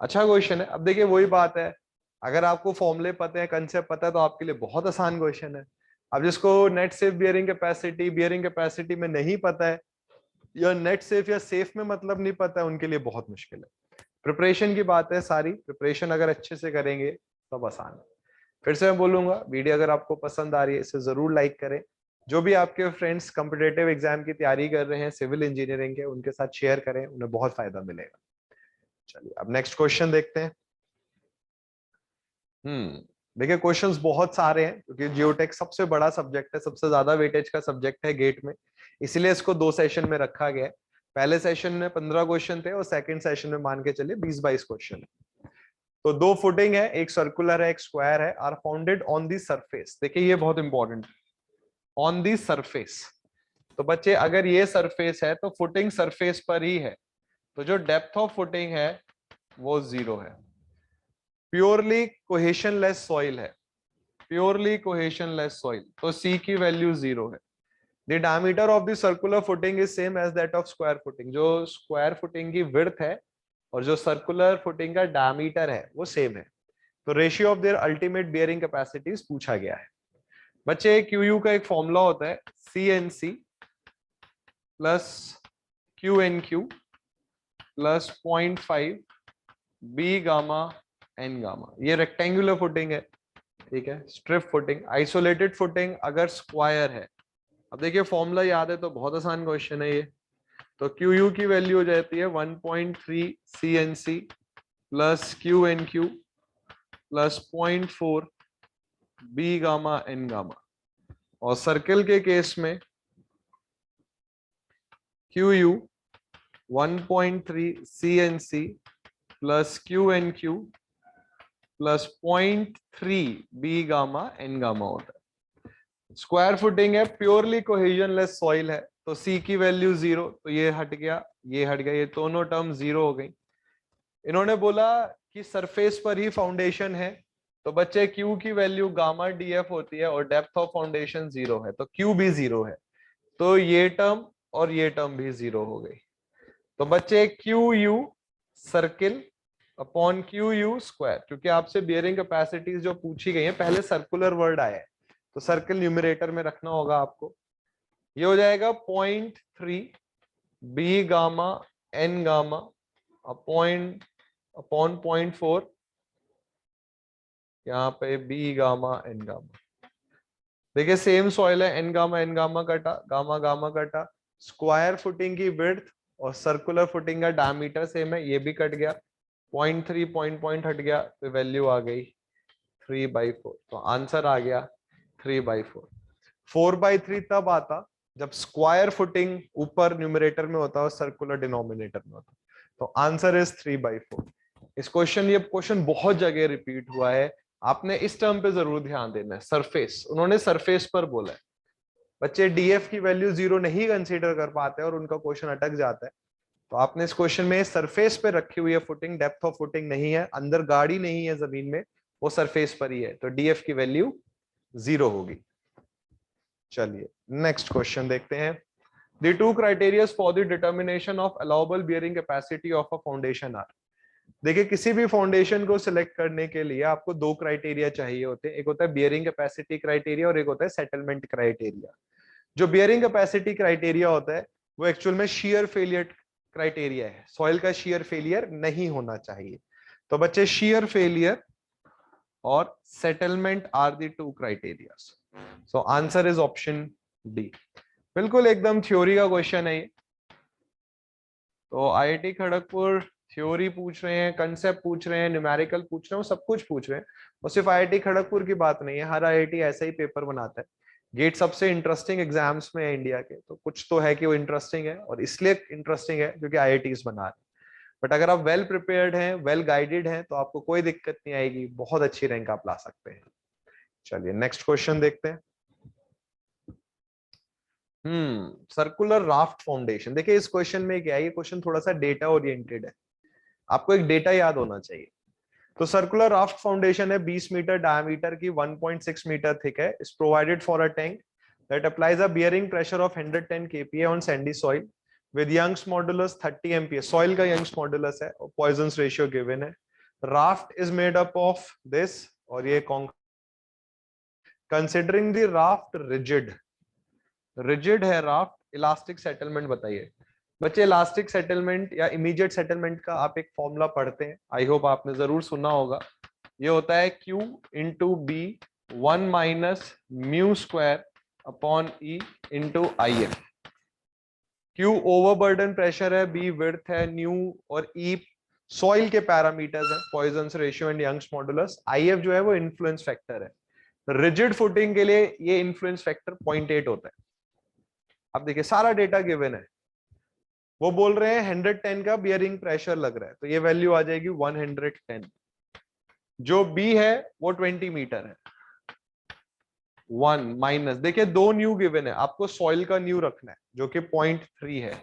अच्छा क्वेश्चन है। अब देखिए वही बात है, अगर आपको फॉर्मूले पता है, कंसेप्ट पता है, तो आपके लिए बहुत आसान क्वेश्चन है। अब जिसको नेट सेफ बियरिंग कैपेसिटी में नहीं पता है, या नेट सेफ या सेफ में मतलब नहीं पता है, उनके लिए बहुत मुश्किल है। प्रिपरेशन की बात है, सारी प्रिपरेशन अगर अच्छे से करेंगे तब आसान है। फिर से मैं बोलूंगा, वीडियो अगर आपको पसंद आ रही है इसे जरूर लाइक करें, जो भी आपके फ्रेंड्स कॉम्पिटिटिव एग्जाम की तैयारी कर रहे हैं सिविल इंजीनियरिंग के, उनके साथ शेयर करें, उन्हें बहुत फायदा मिलेगा। चलिए अब नेक्स्ट क्वेश्चन देखते हैं। देखिए क्वेश्चंस बहुत सारे हैं क्योंकि जियोटेक सबसे बड़ा सब्जेक्ट है, सबसे ज्यादा वेटेज का सब्जेक्ट है गेट में, इसीलिए इसको 2 सेशन में रखा गया है। पहले सेशन में 15 क्वेश्चन थे और सेकंड सेशन में मान के चलिए 20-22 क्वेश्चन है। तो 2 फुटिंग है, एक सर्कुलर है एक स्क्वायर है, are founded on the surface. देखिए ये बहुत इंपॉर्टेंट, ऑन दी सरफेस। तो बच्चे अगर ये सरफेस है तो फुटिंग सरफेस पर ही है, तो जो डेप्थ ऑफ फुटिंग है वो 0 है। प्योरली कोहेशनलेस सॉइल है, प्योरली कोहेशनलेस सॉइल, तो सी की वैल्यू 0 है। The diameter of the circular footing is same as that of square footing. जो स्क्वायर फुटिंग की विड्थ है और जो सर्कुलर फुटिंग का डायमीटर है वो सेम है। तो ratio of their ultimate bearing capacities पूछा गया है। बच्चे क्यू यू का एक फॉर्मूला होता है C N C plus Q N Q plus 0.5 B gamma N gamma. ये रेक्टेंगुलर फुटिंग है, ठीक है, स्ट्रिप फुटिंग। आइसोलेटेड फुटिंग अगर स्क्वायर है, अब देखिए फॉर्मूला याद है तो बहुत आसान क्वेश्चन है ये। तो क्यू यू की वैल्यू हो जाती है 1.3 C N C plus Q N Q plus 0.4 B gamma N gamma. और सर्कल के केस में Q U 1.3 C N C plus Q N Q plus 0.3 B gamma N gamma होता है। Square footing है, purely cohesionless soil है, तो C की value 0, तो ये हट गया ये हट गया, ये दोनों टर्म 0 हो गई। इन्होंने बोला कि सरफेस पर ही फाउंडेशन है, तो बच्चे क्यू की वैल्यू गामा डीएफ होती है और डेप्थ ऑफ फाउंडेशन 0 है, तो क्यू भी 0 है, तो ये टर्म और ये टर्म भी 0 हो गई। तो बच्चे Q U circle upon Q U square, क्योंकि आपसे बियरिंग कैपेसिटीज जो पूछी गई है पहले सर्कुलर वर्ड आया है तो सर्कल न्यूमरेटर में रखना होगा आपको। ये हो जाएगा 0.3 B gamma N gamma upon 0.4 यहाँ पे बी गामा एन गामा। देखिए सेम सॉइल है, एन गामा कटा, गामा गामा कटा, स्क्वायर फुटिंग की विड्थ और सर्कुलर फुटिंग का डायमीटर सेम है, ये भी कट गया, 0.3 पॉइंट हट गया, तो वैल्यू आ गई 3/4। तो आंसर आ गया 3/4। 4/3 तब आता जब स्क्वायर फुटिंग ऊपर न्यूमरेटर में होता है और सर्कुलर डिनोमिनेटर में होता, तो आंसर इज 3/4। इस क्वेश्चन, ये क्वेश्चन बहुत जगह रिपीट हुआ है, आपने इस टर्म पे जरूर ध्यान देना है, सरफेस। उन्होंने सरफेस पर बोला है। बच्चे डीएफ की वैल्यू 0 नहीं कंसीडर कर पाते और उनका क्वेश्चन अटक जाता है, तो आपने इस क्वेश्चन में सरफेस पे रखी हुई है फुटिंग, डेप्थ ऑफ फुटिंग नहीं है, अंदर गाड़ी नहीं है जमीन में, वो सरफेस पर ही है, तो डीएफ की वैल्यू 0 होगी। चलिए नेक्स्ट क्वेश्चन देखते हैं। The two criteria for the determination of allowable bearing capacity of a foundation are। देखिए किसी भी फाउंडेशन को सिलेक्ट करने के लिए आपको 2 क्राइटेरिया चाहिए होते हैं, एक होता है बियरिंग कैपेसिटी क्राइटेरिया और एक होता है सेटलमेंट क्राइटेरिया। जो बियरिंग कैपेसिटी क्राइटेरिया होता है वो एक्चुअल में शियर फेलियर क्राइटेरिया है, सॉइल का शियर फेलियर नहीं होना चाहिए। तो बच्चे शियर फेलियर और settlement are the 2 criterias, so answer is option D. बिल्कुल एकदम थ्योरी का क्वेश्चन है ये। तो आईआईटी खड़गपुर थ्योरी पूछ रहे हैं, कंसेप्ट पूछ रहे हैं, न्यूमेरिकल पूछ रहे हैं, सब कुछ पूछ रहे हैं। और सिर्फ आईआईटी खड़गपुर की बात नहीं है, हर आईआईटी ऐसा ही पेपर बनाता है। गेट सबसे इंटरेस्टिंग एग्जाम्स में है इंडिया के, तो कुछ तो है कि वो इंटरेस्टिंग है, और इसलिए इंटरेस्टिंग है क्योंकि आईआईटीज बना रहे हैं। बट अगर आप वेल प्रिपेयर्ड हैं, वेल गाइडेड हैं, तो आपको कोई दिक्कत नहीं आएगी, बहुत अच्छी रैंक आप ला सकते हैं। चलिए नेक्स्ट क्वेश्चन देखते हैं। Circular raft foundation. देखिए इस क्वेश्चन में क्या है, ये क्वेश्चन थोड़ा सा डेटा ओरिएंटेड है, आपको एक डेटा याद होना चाहिए। तो सर्कुलर राफ्ट फाउंडेशन है 20 मीटर डायमीटर की, 1.6 मीटर थिक है, is provided for a tank that applies a bearing pressure of 110 kPa on sandy soil with Young's modulus 30 MPa। Soil का यंग्स मॉडुलस है और पॉइजंस रेशियो गिवन है। Raft is made up of this, और ये considering the raft rigid, rigid है raft, elastic settlement बताइए। बच्चे elastic settlement या इमीडिएट सेटलमेंट का आप एक फॉर्मूला पढ़ते हैं, आई होप आपने जरूर सुना होगा। ये होता है Q into B 1 minus mu square upon E into I F. Q overburden pressure है, बी विड्थ है, न्यू और ई सॉइल के पैरामीटर्स हैं, Poisson's ratio and Young's modulus. I F जो है वो इन्फ्लुएंस फैक्टर है। रिजिड फुटिंग के लिए ये इन्फ्लुएंस फैक्टर 0.8 होता है। अब देखिए सारा डेटा गिवन है, वो बोल रहे हैं 110 का बियरिंग प्रेशर लग रहा है, तो ये वैल्यू आ जाएगी 110। जो बी है वो 20 मीटर है। 1 माइनस, देखिए 2 न्यू गिवन है, आपको सॉइल का न्यू रखना है जो कि 0.3 है।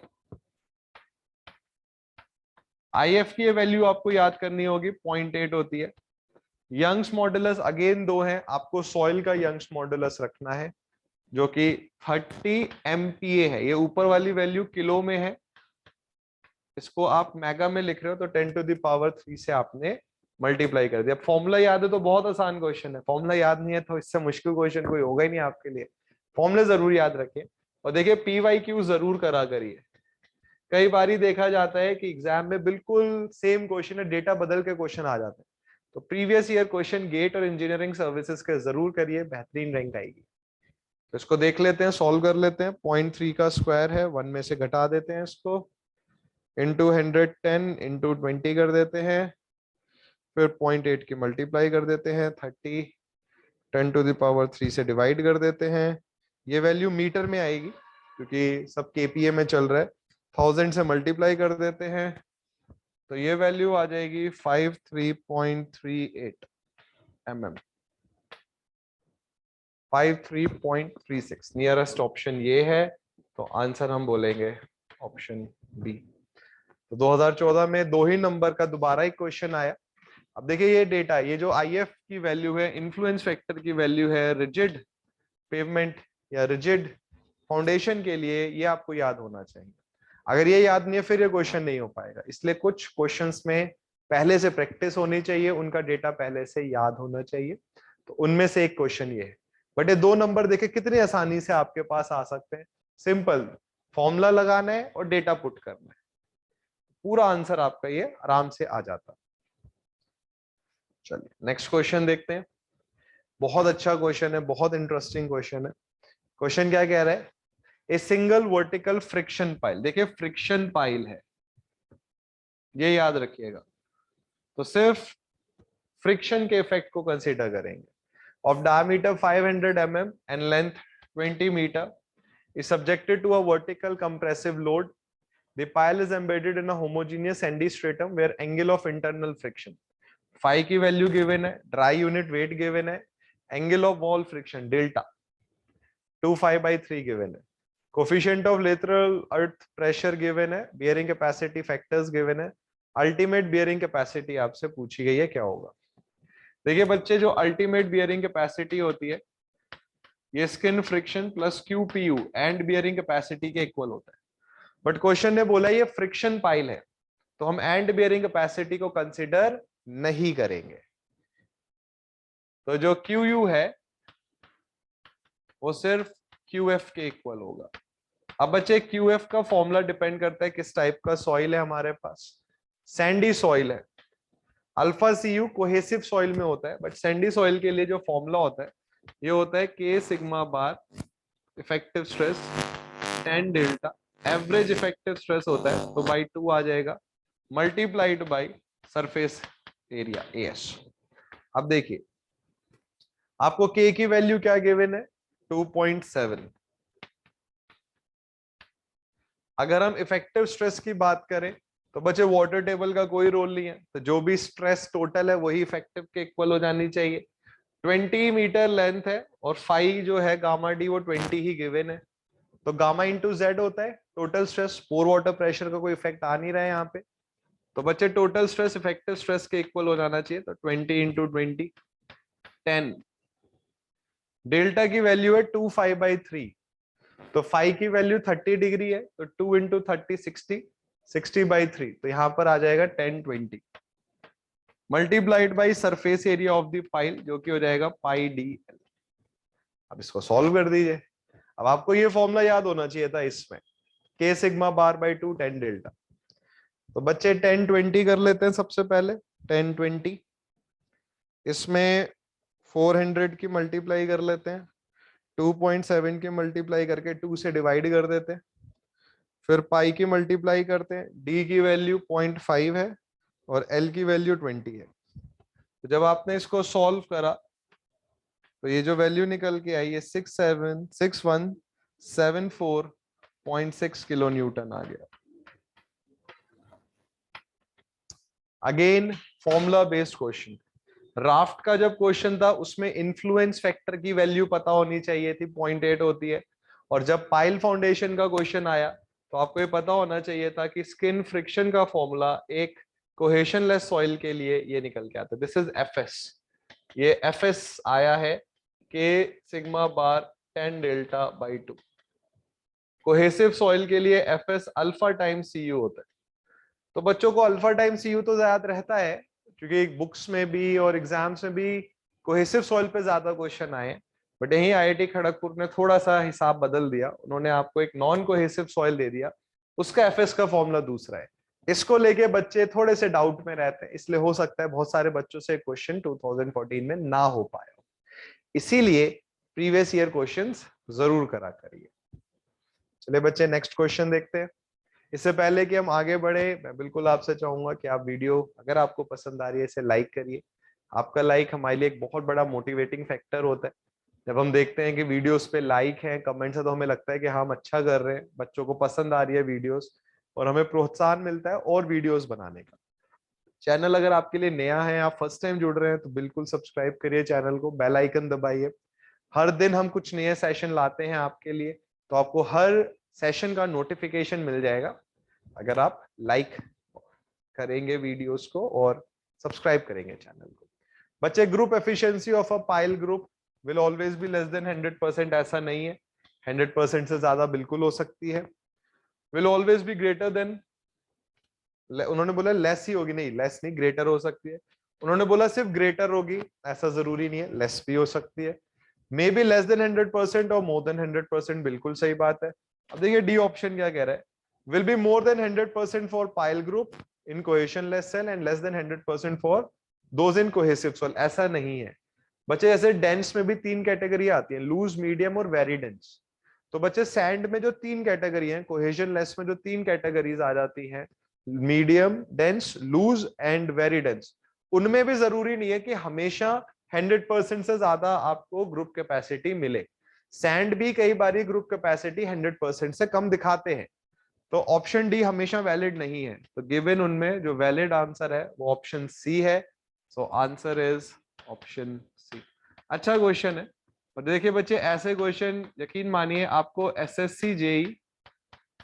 आईएफ की वैल्यू आपको याद करनी होगी, 0.8 होती है। यंग्स मॉडुलस अगेन 2 है, आपको सॉइल का यंग्स मॉडुलस रखना है जो कि 30 MPa है। ये ऊपर वाली वैल्यू किलो में है, इसको आप मेगा में लिख रहे हो तो 10⁻³ से आपने मल्टीप्लाई कर दिया। फॉर्मूला याद है तो बहुत आसान क्वेश्चन है, फॉर्मूला याद नहीं है तो इससे मुश्किल क्वेश्चन कोई होगा ही नहीं आपके लिए। फॉर्मूले जरूर याद रखें और देखिए PYQ जरूर करा करिए। कई बार देखा जाता है कि एग्जाम में बिल्कुल सेम क्वेश्चन है, डेटा बदल के क्वेश्चन आ जाते हैं, तो प्रीवियस ईयर क्वेश्चन गेट और इंजीनियरिंग सर्विसेज के जरूर करिए, बेहतरीन रैंक आएगी। तो इसको देख लेते हैं, सॉल्व कर लेते हैं। 0.3 का स्क्वायर है, 1 में से घटा देते हैं इसको, इंटू 110 इंटू 20 कर देते हैं, फिर 0.8 की मल्टीप्लाई कर देते हैं, 30 10⁻³ से डिवाइड कर देते हैं। ये वैल्यू मीटर में आएगी क्योंकि सब KPA में चल रहा है। 1000 से मल्टीप्लाई कर देते हैं तो ये वैल्यू आ जाएगी 53.38 mm, 53.36। नियरेस्ट ऑप्शन ये है, तो आंसर हम बोलेंगे ऑप्शन बी। तो 2014 में 2 ही नंबर का दोबारा एक क्वेश्चन आया। अब देखिए ये डेटा, ये जो आईएफ की वैल्यू है, इन्फ्लुएंस फैक्टर की वैल्यू है रिजिड पेवमेंट या रिजिड फाउंडेशन के लिए, ये आपको याद होना चाहिए। अगर ये याद नहीं है फिर ये क्वेश्चन नहीं हो पाएगा, इसलिए कुछ क्वेश्चंस में पहले से प्रैक्टिस होनी चाहिए, उनका डेटा पहले से याद होना चाहिए। तो उनमें से एक क्वेश्चन ये है। बट ये 2 नंबर देखे कितनी आसानी से आपके पास आ सकते हैं। सिंपल फॉर्मूला लगाना है और डेटा पुट करना है, पूरा आंसर आपका ये आराम से आ जाता है। चलिए नेक्स्ट क्वेश्चन देखते हैं। बहुत अच्छा क्वेश्चन है, बहुत इंटरेस्टिंग क्वेश्चन है। क्वेश्चन क्या कह रहा है, a single vertical friction pile, देखिए फ्रिक्शन पाइल है, ये याद रखिएगा, तो सिर्फ फ्रिक्शन के इफेक्ट को कंसीडर करेंगे। Of diameter 500 mm and length 20 metre is subjected to a vertical compressive load. The pile is embedded in a homogeneous sandy stratum where angle of internal friction phi की value given है, dry unit weight given है, angle of wall friction delta 2π/3 given है, coefficient of lateral earth pressure given है, bearing capacity factors given है, ultimate bearing capacity आपसे पूछी गई है क्या होगा। देखिए बच्चे, जो अल्टीमेट बियरिंग कैपेसिटी होती है ये skin friction plus QPU and bearing capacity के इक्वल होता है। बट क्वेश्चन ने बोला ये फ्रिक्शन पाइल है, तो हम एंड बियरिंग कैपेसिटी को कंसीडर नहीं करेंगे। तो जो QU है वो सिर्फ QF के इक्वल होगा। अब बच्चे QF का फॉर्मूला डिपेंड करता है किस टाइप का सॉइल है हमारे पास। सैंडी सॉइल है, अल्फा CU कोहेसिव सॉइल में होता है, बट सैंडी सॉइल के लिए जो फॉर्मूला होता है ये होता है K sigma bar effective stress 10 delta, average effective stress होता है तो बाई 2 आ जाएगा, multiplied by surface area AS। अब देखिए आपको K की वैल्यू क्या गिवन है, 2.7। अगर हम इफेक्टिव स्ट्रेस की बात करें तो बच्चे वाटर टेबल का कोई रोल नहीं है, तो जो भी स्ट्रेस टोटल है वही इफेक्टिव के इक्वल हो जानी चाहिए। 20 मीटर लेंथ है और फाई जो है गामा डी वो 20 ही गिवन है, तो गामा इंटू जेड होता है टोटल स्ट्रेस। पोर वाटर प्रेशर का कोई इफेक्ट आ नहीं रहा है यहाँ पे, तो बच्चे टोटल स्ट्रेस इफेक्टिव स्ट्रेस के इक्वल हो जाना चाहिए, तो 20 इंटू 20 10। डेल्टा की वैल्यू है 2π/3, तो फाई की वैल्यू 30 डिग्री है, तो 2 इंटू 30 60/3, तो यहां पर आ जाएगा 1020 multiplied by surface area of the pile जो कि हो जाएगा πdl। अब इसको सॉल्व कर दीजिए। अब आपको ये फॉर्मूला याद होना चाहिए था इसमें, K sigma bar by 2 10 delta. तो बच्चे 1020 कर लेते हैं सबसे पहले, 1020 इसमें 400 की मल्टीप्लाई कर लेते हैं, 2.7 के मल्टीप्लाई करके 2 से डिवाइड कर देते हैं, फिर पाई की मल्टीप्लाई करते हैं, डी की वैल्यू 0.5 है और एल की वैल्यू 20 है। तो जब आपने इसको सॉल्व करा तो ये जो वैल्यू निकल के आई है 6174.6 किलो न्यूटन आ गया। Again formula based question. Raft का जब क्वेश्चन था उसमें इन्फ्लुएंस फैक्टर की वैल्यू पता होनी चाहिए थी, 0.8 होती है। और जब पाइल फाउंडेशन का क्वेश्चन आया तो आपको ये पता होना चाहिए था कि स्किन फ्रिक्शन का फॉर्मूला एक कोहेशनलेस सॉइल के लिए ये निकल के आता है, दिस इज एफएस। ये एफएस आया है के sigma bar 10 delta by 2। Cohesive soil के लिए एफएस अल्फा टाइम सीयू होता है। तो बच्चों को अल्फा टाइम सीयू तो याद रहता है क्योंकि बुक्स में भी और एग्जाम्स में भी कोहेसिव सॉइल पे ज्यादा क्वेश्चन आए, बट यही आईआईटी खड़गपुर ने थोड़ा सा हिसाब बदल दिया, उन्होंने आपको एक नॉन कोहेसिव सॉइल दे दिया, उसका एफएस का फॉर्मूला दूसरा है। इसको लेके बच्चे थोड़े से डाउट में रहते हैं, इसलिए हो सकता है बहुत सारे बच्चों से क्वेश्चन 2014 में ना हो पाया, इसीलिए प्रीवियस ईयर क्वेश्चंस जरूर करा करिए। चलिए बच्चे नेक्स्ट क्वेश्चन देखते हैं। इससे पहले कि हम आगे बढ़े, मैं बिल्कुल आपसे चाहूंगा कि आप वीडियो अगर आपको पसंद आ रही है इसे लाइक करिए। आपका लाइक हमारे लिए एक बहुत बड़ा मोटिवेटिंग फैक्टर होता है। जब हम देखते हैं कि वीडियोस पे लाइक है, कमेंट्स है, तो हमें लगता है कि हम अच्छा कर रहे हैं, बच्चों को पसंद आ रही है वीडियोस और हमें प्रोत्साहन मिलता है और वीडियोस बनाने का। चैनल अगर आपके लिए नया है, आप फर्स्ट टाइम जुड़ रहे हैं, तो बिल्कुल सब्सक्राइब करिए चैनल को, बेल आइकन दबाइए। हर दिन हम कुछ नए सेशन लाते हैं आपके लिए, तो आपको हर सेशन का नोटिफिकेशन मिल जाएगा अगर आप लाइक करेंगे वीडियोस को और सब्सक्राइब करेंगे चैनल को। बच्चे group efficiency of a pile group will always be less than 100%, ऐसा नहीं है, 100% से ज्यादा बिल्कुल हो सकती है। Will always be greater than, उन्होंने बोला लेस ही होगी, नहीं लेस नहीं, ग्रेटर हो सकती है। उन्होंने बोला सिर्फ ग्रेटर होगी, ऐसा जरूरी नहीं है, लेस भी हो सकती है। मे बी लेस देन 100% और मोर देन 100%, बिल्कुल सही बात है। अब देखिए डी ऑप्शन क्या कह रहा है, will be more than 100% for pile group in cohesionless soil and less than 100% for those in cohesive soil, ऐसा नहीं है बच्चे। जैसे डेंस में भी 3 कैटेगरी आती है, लूज, मीडियम और वेरी डेंस। तो बच्चे सैंड में जो 3 कैटेगरी है, कोहेशनलेस में जो 3 कैटेगरीज आ जाती हैं, medium, dense, loose and very dense, उनमें भी जरूरी नहीं है कि हमेशा 100% से ज्यादा आपको ग्रुप कैपेसिटी मिले। सैंड भी कई बार ग्रुप कैपेसिटी 100% से कम दिखाते हैं, तो ऑप्शन डी हमेशा वैलिड नहीं है। तो गिवन उनमें जो वैलिड आंसर है वो ऑप्शन सी है। So answer is option C. अच्छा क्वेश्चन है। और देखिए बच्चे, ऐसे क्वेश्चन यकीन मानिए आपको एसएससी जेई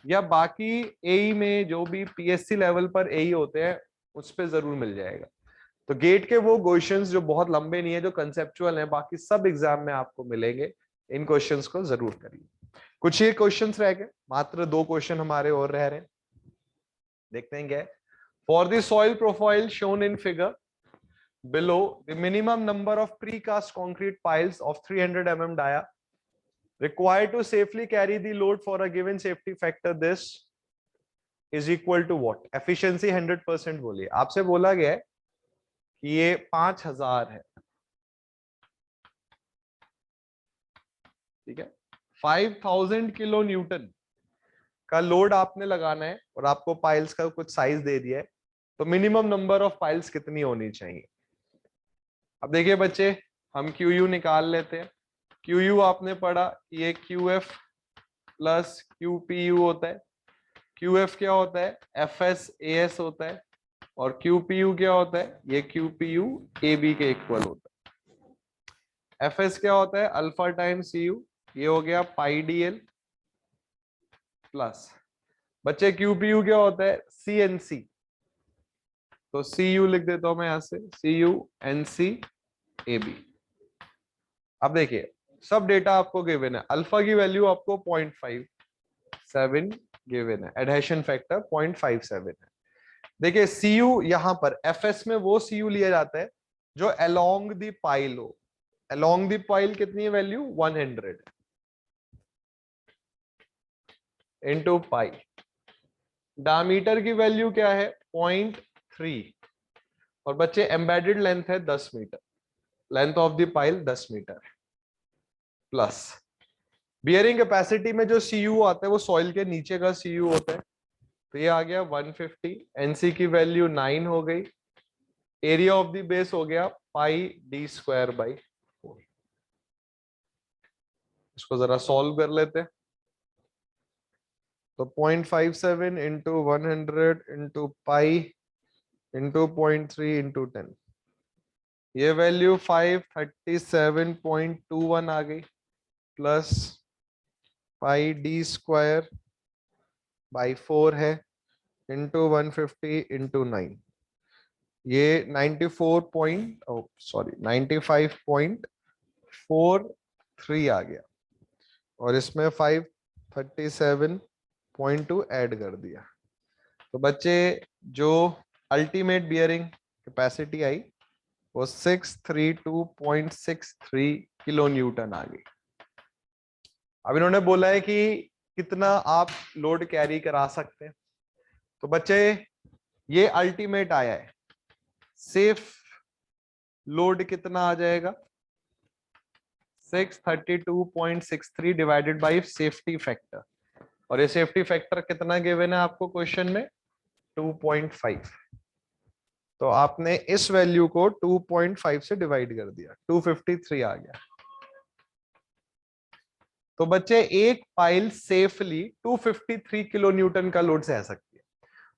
या बाकी एई में जो भी पीएससी लेवल पर एई होते हैं उस पे जरूर मिल जाएगा। तो गेट के वो क्वेश्चंस जो बहुत लंबे नहीं है, जो कंसेप्चुअल हैं, बाकी सब एग्जाम में आपको मिलेंगे, इन क्वेश्चंस को जरूर करिए। कुछ ये क्वेश्चंस रह गए, मात्र 2 क्वेश्चन हमारे और रह रहे हैं, देखते हैं क्या है। For the soil profile shown in figure below, the minimum number of precast concrete piles of 300 mm dia required to safely carry the load for a given safety factor, this is equal to what? Efficiency 100% बोलिए। आपसे बोला गया है कि ये 5000 है, ठीक है, 5000 किलो न्यूटन का लोड आपने लगाना है और आपको पाइल्स का कुछ साइज दे दिया है, तो मिनिमम नंबर ऑफ पाइल्स कितनी होनी चाहिए। अब देखिए बच्चे, हम क्यू यू निकाल लेते हैं। क्यू यू आपने पढ़ा, ये Q F plus Q P you होता है। क्यू एफ क्या होता है, एफ एस ए एस होता है, और क्यू पी यू क्या होता है, ये Q P U A B के इक्वल होता है। एफ एस क्या होता है, अल्फा टाइम सी यू, ये हो गया पाई डी एल प्लस, बच्चे क्यू पी यू क्या होता है, सी एन सी, तो सी यू लिख देता हूं मैं यहां से, C U N C A B. अब देखिए सब डेटा आपको गिवन है, अल्फा की वैल्यू आपको 0.57 गिवन है, एडहेशन फैक्टर 0.57 है। देखिए सी यू यहां पर एफ एस में वो सी यू लिया जाता है जो अलोंग द पाइल हो। अलोंग द पाइल कितनी है वैल्यू, 100 इंटू पाई। डायमीटर की वैल्यू क्या है, 0.3, और बच्चे एम्बेडेड लेंथ है 10 metre, length of the pile 10 metre plus bearing capacity में जो CU आता है वो सॉइल के नीचे का CU होता है। तो ये आ गया 150, NC की वैल्यू 9 हो गई, एरिया ऑफ द बेस हो गया πd²/4। इसको जरा सॉल्व कर लेते हैं। तो 0.57 into 100 into pi into 0.3 into 10, ये वैल्यू 537.21 आ गई, प्लस πd²/4 है इंटू 150 इंटू 9, ये 95.43 आ गया, और इसमें 537.2 ऐड कर दिया। तो बच्चे जो अल्टीमेट बियरिंग कैपेसिटी आई वो 632.63 किलो न्यूटन आ गई। अब इन्होंने बोला है कि कितना आप लोड कैरी करा सकते हैं। तो बच्चे ये अल्टीमेट आया है, सेफ लोड कितना आ जाएगा, 632.63 डिवाइडेड बाई सेफ्टी फैक्टर, और ये सेफ्टी फैक्टर कितना गिवन है आपको क्वेश्चन में, 2.5। तो आपने इस वैल्यू को 2.5 से डिवाइड कर दिया, 253 आ गया। तो बच्चे एक पाइल सेफली 253 किलो न्यूटन का लोड सह सकती है,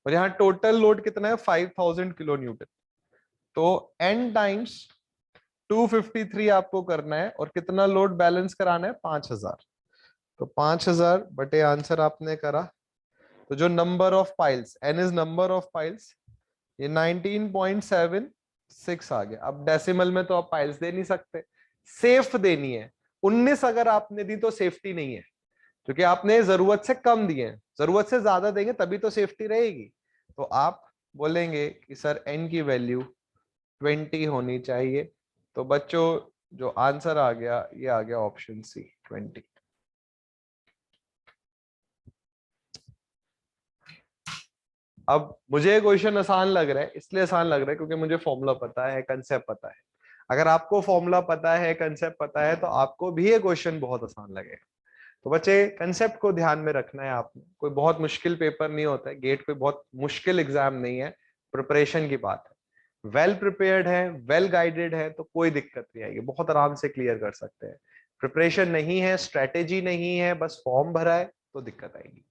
और यहाँ टोटल लोड कितना है 5000 किलो न्यूटन। तो n टाइम्स 253 आपको करना है, और कितना लोड बैलेंस कराना है, 5000। तो 5000 बटे आंसर आपने करा, तो जो number of piles, n is number of piles, ये 19.76 आ गया। अब डेसिमल में तो आप पाइल्स दे नहीं सकते, सेफ देनी है। 19 अगर आपने दी तो सेफ्टी नहीं है, क्योंकि आपने जरूरत से कम दिए हैं, जरूरत से ज्यादा देंगे तभी तो सेफ्टी रहेगी। तो आप बोलेंगे कि सर n की वैल्यू 20 होनी चाहिए। तो बच्चों जो आंसर आ गया, ये आ गया ऑप्शन सी, 20। अब मुझे क्वेश्चन आसान लग रहा है, इसलिए आसान लग रहा है क्योंकि मुझे फॉर्मूला पता है, कंसेप्ट पता है। अगर आपको फॉर्मूला पता है, कंसेप्ट पता है, तो आपको भी ये क्वेश्चन बहुत आसान लगेगा। तो बच्चे कंसेप्ट को ध्यान में रखना है आपने, कोई बहुत मुश्किल पेपर नहीं होता है, गेट कोई बहुत मुश्किल एग्जाम नहीं है, प्रिपरेशन की बात है। वेल प्रिपेयर्ड है, वेल गाइडेड है, तो कोई दिक्कत नहीं आएगी, बहुत आराम से क्लियर कर सकते हैं। प्रिपरेशन नहीं है, स्ट्रेटेजी नहीं है, बस फॉर्म भरा है, तो दिक्कत आएगी।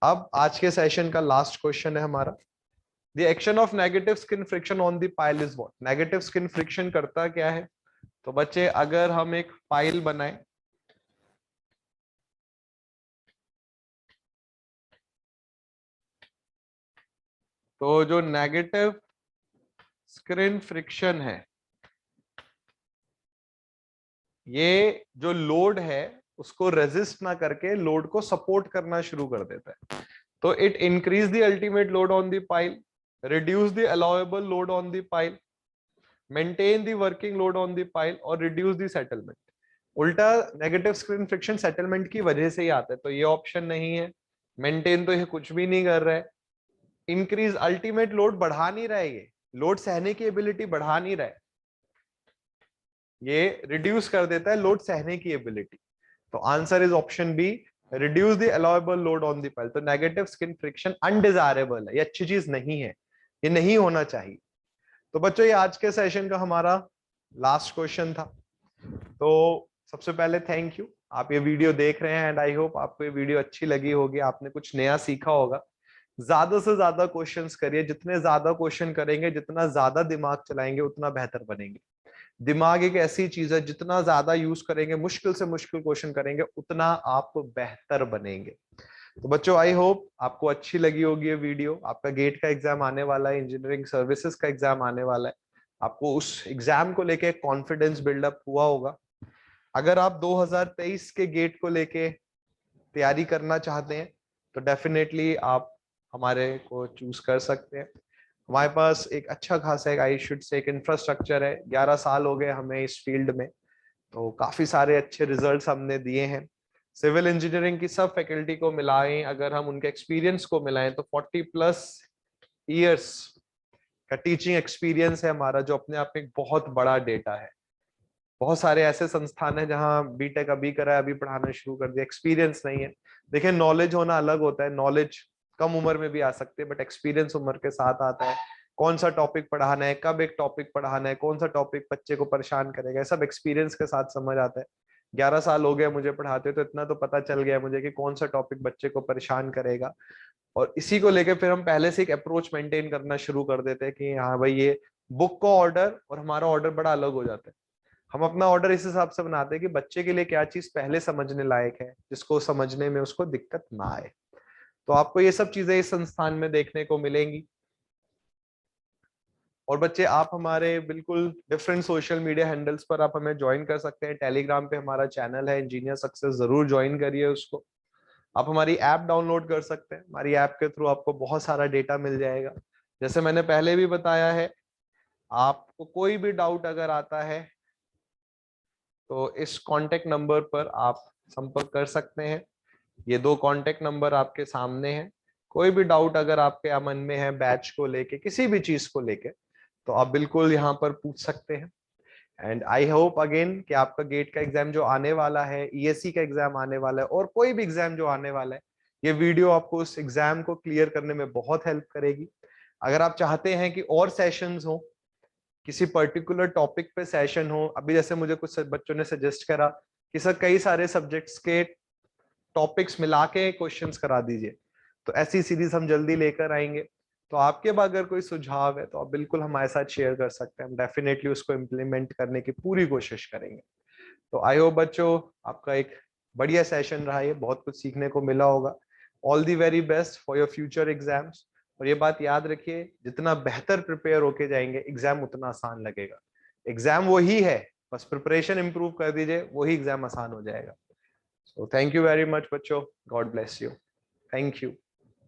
अब आज के सेशन का लास्ट क्वेश्चन है हमारा, the action of negative skin friction on the pile is what. Negative skin friction करता क्या है। तो बच्चे अगर हम एक पाइल बनाए, तो जो नेगेटिव स्क्रीन फ्रिक्शन है, ये जो लोड है उसको रेजिस्ट ना करके लोड को सपोर्ट करना शुरू कर देता है। तो it increase the ultimate load on the pile, reduce the allowable load on the pile, maintain the working load on the pile, और रिड्यूस द सेटलमेंट। उल्टा नेगेटिव स्क्रीन फ्रिक्शन सेटलमेंट की वजह से ही आता है, तो ये ऑप्शन नहीं है। मेंटेन तो ये कुछ भी नहीं कर रहा है। इंक्रीज अल्टीमेट लोड बढ़ा नहीं रहा है, ये लोड सहने की एबिलिटी बढ़ा नहीं रहा है, ये रिड्यूस कर देता है लोड सहने की एबिलिटी। तो answer is option B, reduce the allowable load on the pile. तो नेगेटिव स्किन फ्रिक्शन अनडिजायरेबल है, ये अच्छी चीज नहीं है, ये नहीं होना चाहिए। तो बच्चों ये आज के सेशन का हमारा लास्ट क्वेश्चन था। तो सबसे पहले थैंक यू, आप ये वीडियो देख रहे हैं, एंड आई होप आपको ये वीडियो अच्छी लगी होगी, आपने कुछ नया सीखा होगा। ज्यादा से ज्यादा क्वेश्चंस करिए, जितने ज्यादा क्वेश्चन करेंगे, जितना ज्यादा दिमाग चलाएंगे, उतना बेहतर बनेंगे। दिमाग एक ऐसी चीज है, जितना ज्यादा यूज करेंगे, मुश्किल से मुश्किल क्वेश्चन करेंगे, उतना आप बेहतर बनेंगे। तो बच्चों आई होप आपको अच्छी लगी होगी ये वीडियो। आपका गेट का एग्जाम आने वाला है, इंजीनियरिंग सर्विसेज का एग्जाम आने वाला है, आपको उस एग्जाम को लेके कॉन्फिडेंस बिल्डअप हुआ होगा। अगर आप 2023 के गेट को लेके तैयारी करना चाहते हैं, तो डेफिनेटली आप हमारे को चूज कर सकते हैं। हमारे पास एक अच्छा खासा एक आई शुड से एक इंफ्रास्ट्रक्चर है, 11 साल हो गए हमें इस फील्ड में, तो काफी सारे अच्छे रिजल्ट्स हमने दिए हैं। सिविल इंजीनियरिंग की सब फैकल्टी को मिलाएं, अगर हम उनके एक्सपीरियंस को मिलाएं, तो 40+ ईयर्स का टीचिंग एक्सपीरियंस है हमारा, जो अपने आप में एक बहुत बड़ा डेटा है, बहुत सारे ऐसे संस्थान है जहाँ बीटेक अभी करा है, अभी पढ़ाना शुरू कर दिया, एक्सपीरियंस नहीं है। देखिए नॉलेज होना अलग होता है, नॉलेज कम उम्र में भी आ सकते हैं, बट एक्सपीरियंस उम्र के साथ आता है। कौन सा टॉपिक पढ़ाना है, कब एक टॉपिक पढ़ाना है, कौन सा टॉपिक बच्चे को परेशान करेगा, ये सब एक्सपीरियंस के साथ समझ आता है। 11 साल हो गया मुझे पढ़ाते, तो इतना तो पता चल गया मुझे कि कौन सा टॉपिक बच्चे को परेशान करेगा। और इसी को लेकर फिर हम पहले से एक अप्रोच मेंटेन करना शुरू कर देते हैं कि हाँ भाई ये बुक का ऑर्डर और हमारा ऑर्डर बड़ा अलग हो जाता है। हम अपना ऑर्डर इस हिसाब से बनाते हैं कि बच्चे के लिए क्या चीज पहले समझने लायक है, जिसको समझने में उसको दिक्कत ना आए। तो आपको ये सब चीजें इस संस्थान में देखने को मिलेंगी। और बच्चे आप हमारे बिल्कुल डिफरेंट सोशल मीडिया हैंडल्स पर आप हमें ज्वाइन कर सकते हैं। टेलीग्राम पे हमारा चैनल है इंजीनियर सक्सेस, जरूर ज्वाइन करिए उसको। आप हमारी ऐप डाउनलोड कर सकते हैं, हमारी ऐप के थ्रू आपको बहुत सारा डेटा मिल जाएगा। जैसे मैंने पहले भी बताया है, आपको कोई भी डाउट अगर आता है तो इस कांटेक्ट नंबर पर आप संपर्क कर सकते हैं। ये 2 कांटेक्ट नंबर आपके सामने हैं। कोई भी डाउट अगर आपके मन में है बैच को लेके, किसी भी चीज को लेके, तो आप बिल्कुल यहाँ पर पूछ सकते हैं। एंड आई होप अगेन कि आपका गेट का एग्जाम जो आने वाला है, ईएससी का एग्जाम आने वाला है, और कोई भी एग्जाम जो आने वाला है, ये वीडियो आपको उस एग्जाम को क्लियर करने में बहुत हेल्प करेगी। अगर आप चाहते हैं कि और सेशंस हो, किसी पर्टिकुलर टॉपिक पे सेशन हो, अभी जैसे मुझे कुछ बच्चों ने सजेस्ट करा कि सर कई सारे सब्जेक्ट्स के टॉपिक्स मिला के क्वेश्चंस करा दीजिए, तो ऐसी सीरीज हम जल्दी लेकर आएंगे। तो आपके पास अगर कोई सुझाव है तो आप बिल्कुल हमारे साथ शेयर कर सकते हैं, हम डेफिनेटली उसको इम्प्लीमेंट करने की पूरी कोशिश करेंगे। तो आई होप बच्चों आपका एक बढ़िया सेशन रहा, ये बहुत कुछ सीखने को मिला होगा। All the very best for your future exams. और ये बात याद रखिए, जितना बेहतर प्रिपेयर होके जाएंगे एग्जाम उतना आसान लगेगा। एग्जाम वही है, बस प्रिपरेशन इंप्रूव कर दीजिए, वही एग्जाम आसान हो जाएगा। So thank you very much, बच्चों. God bless you. Thank you.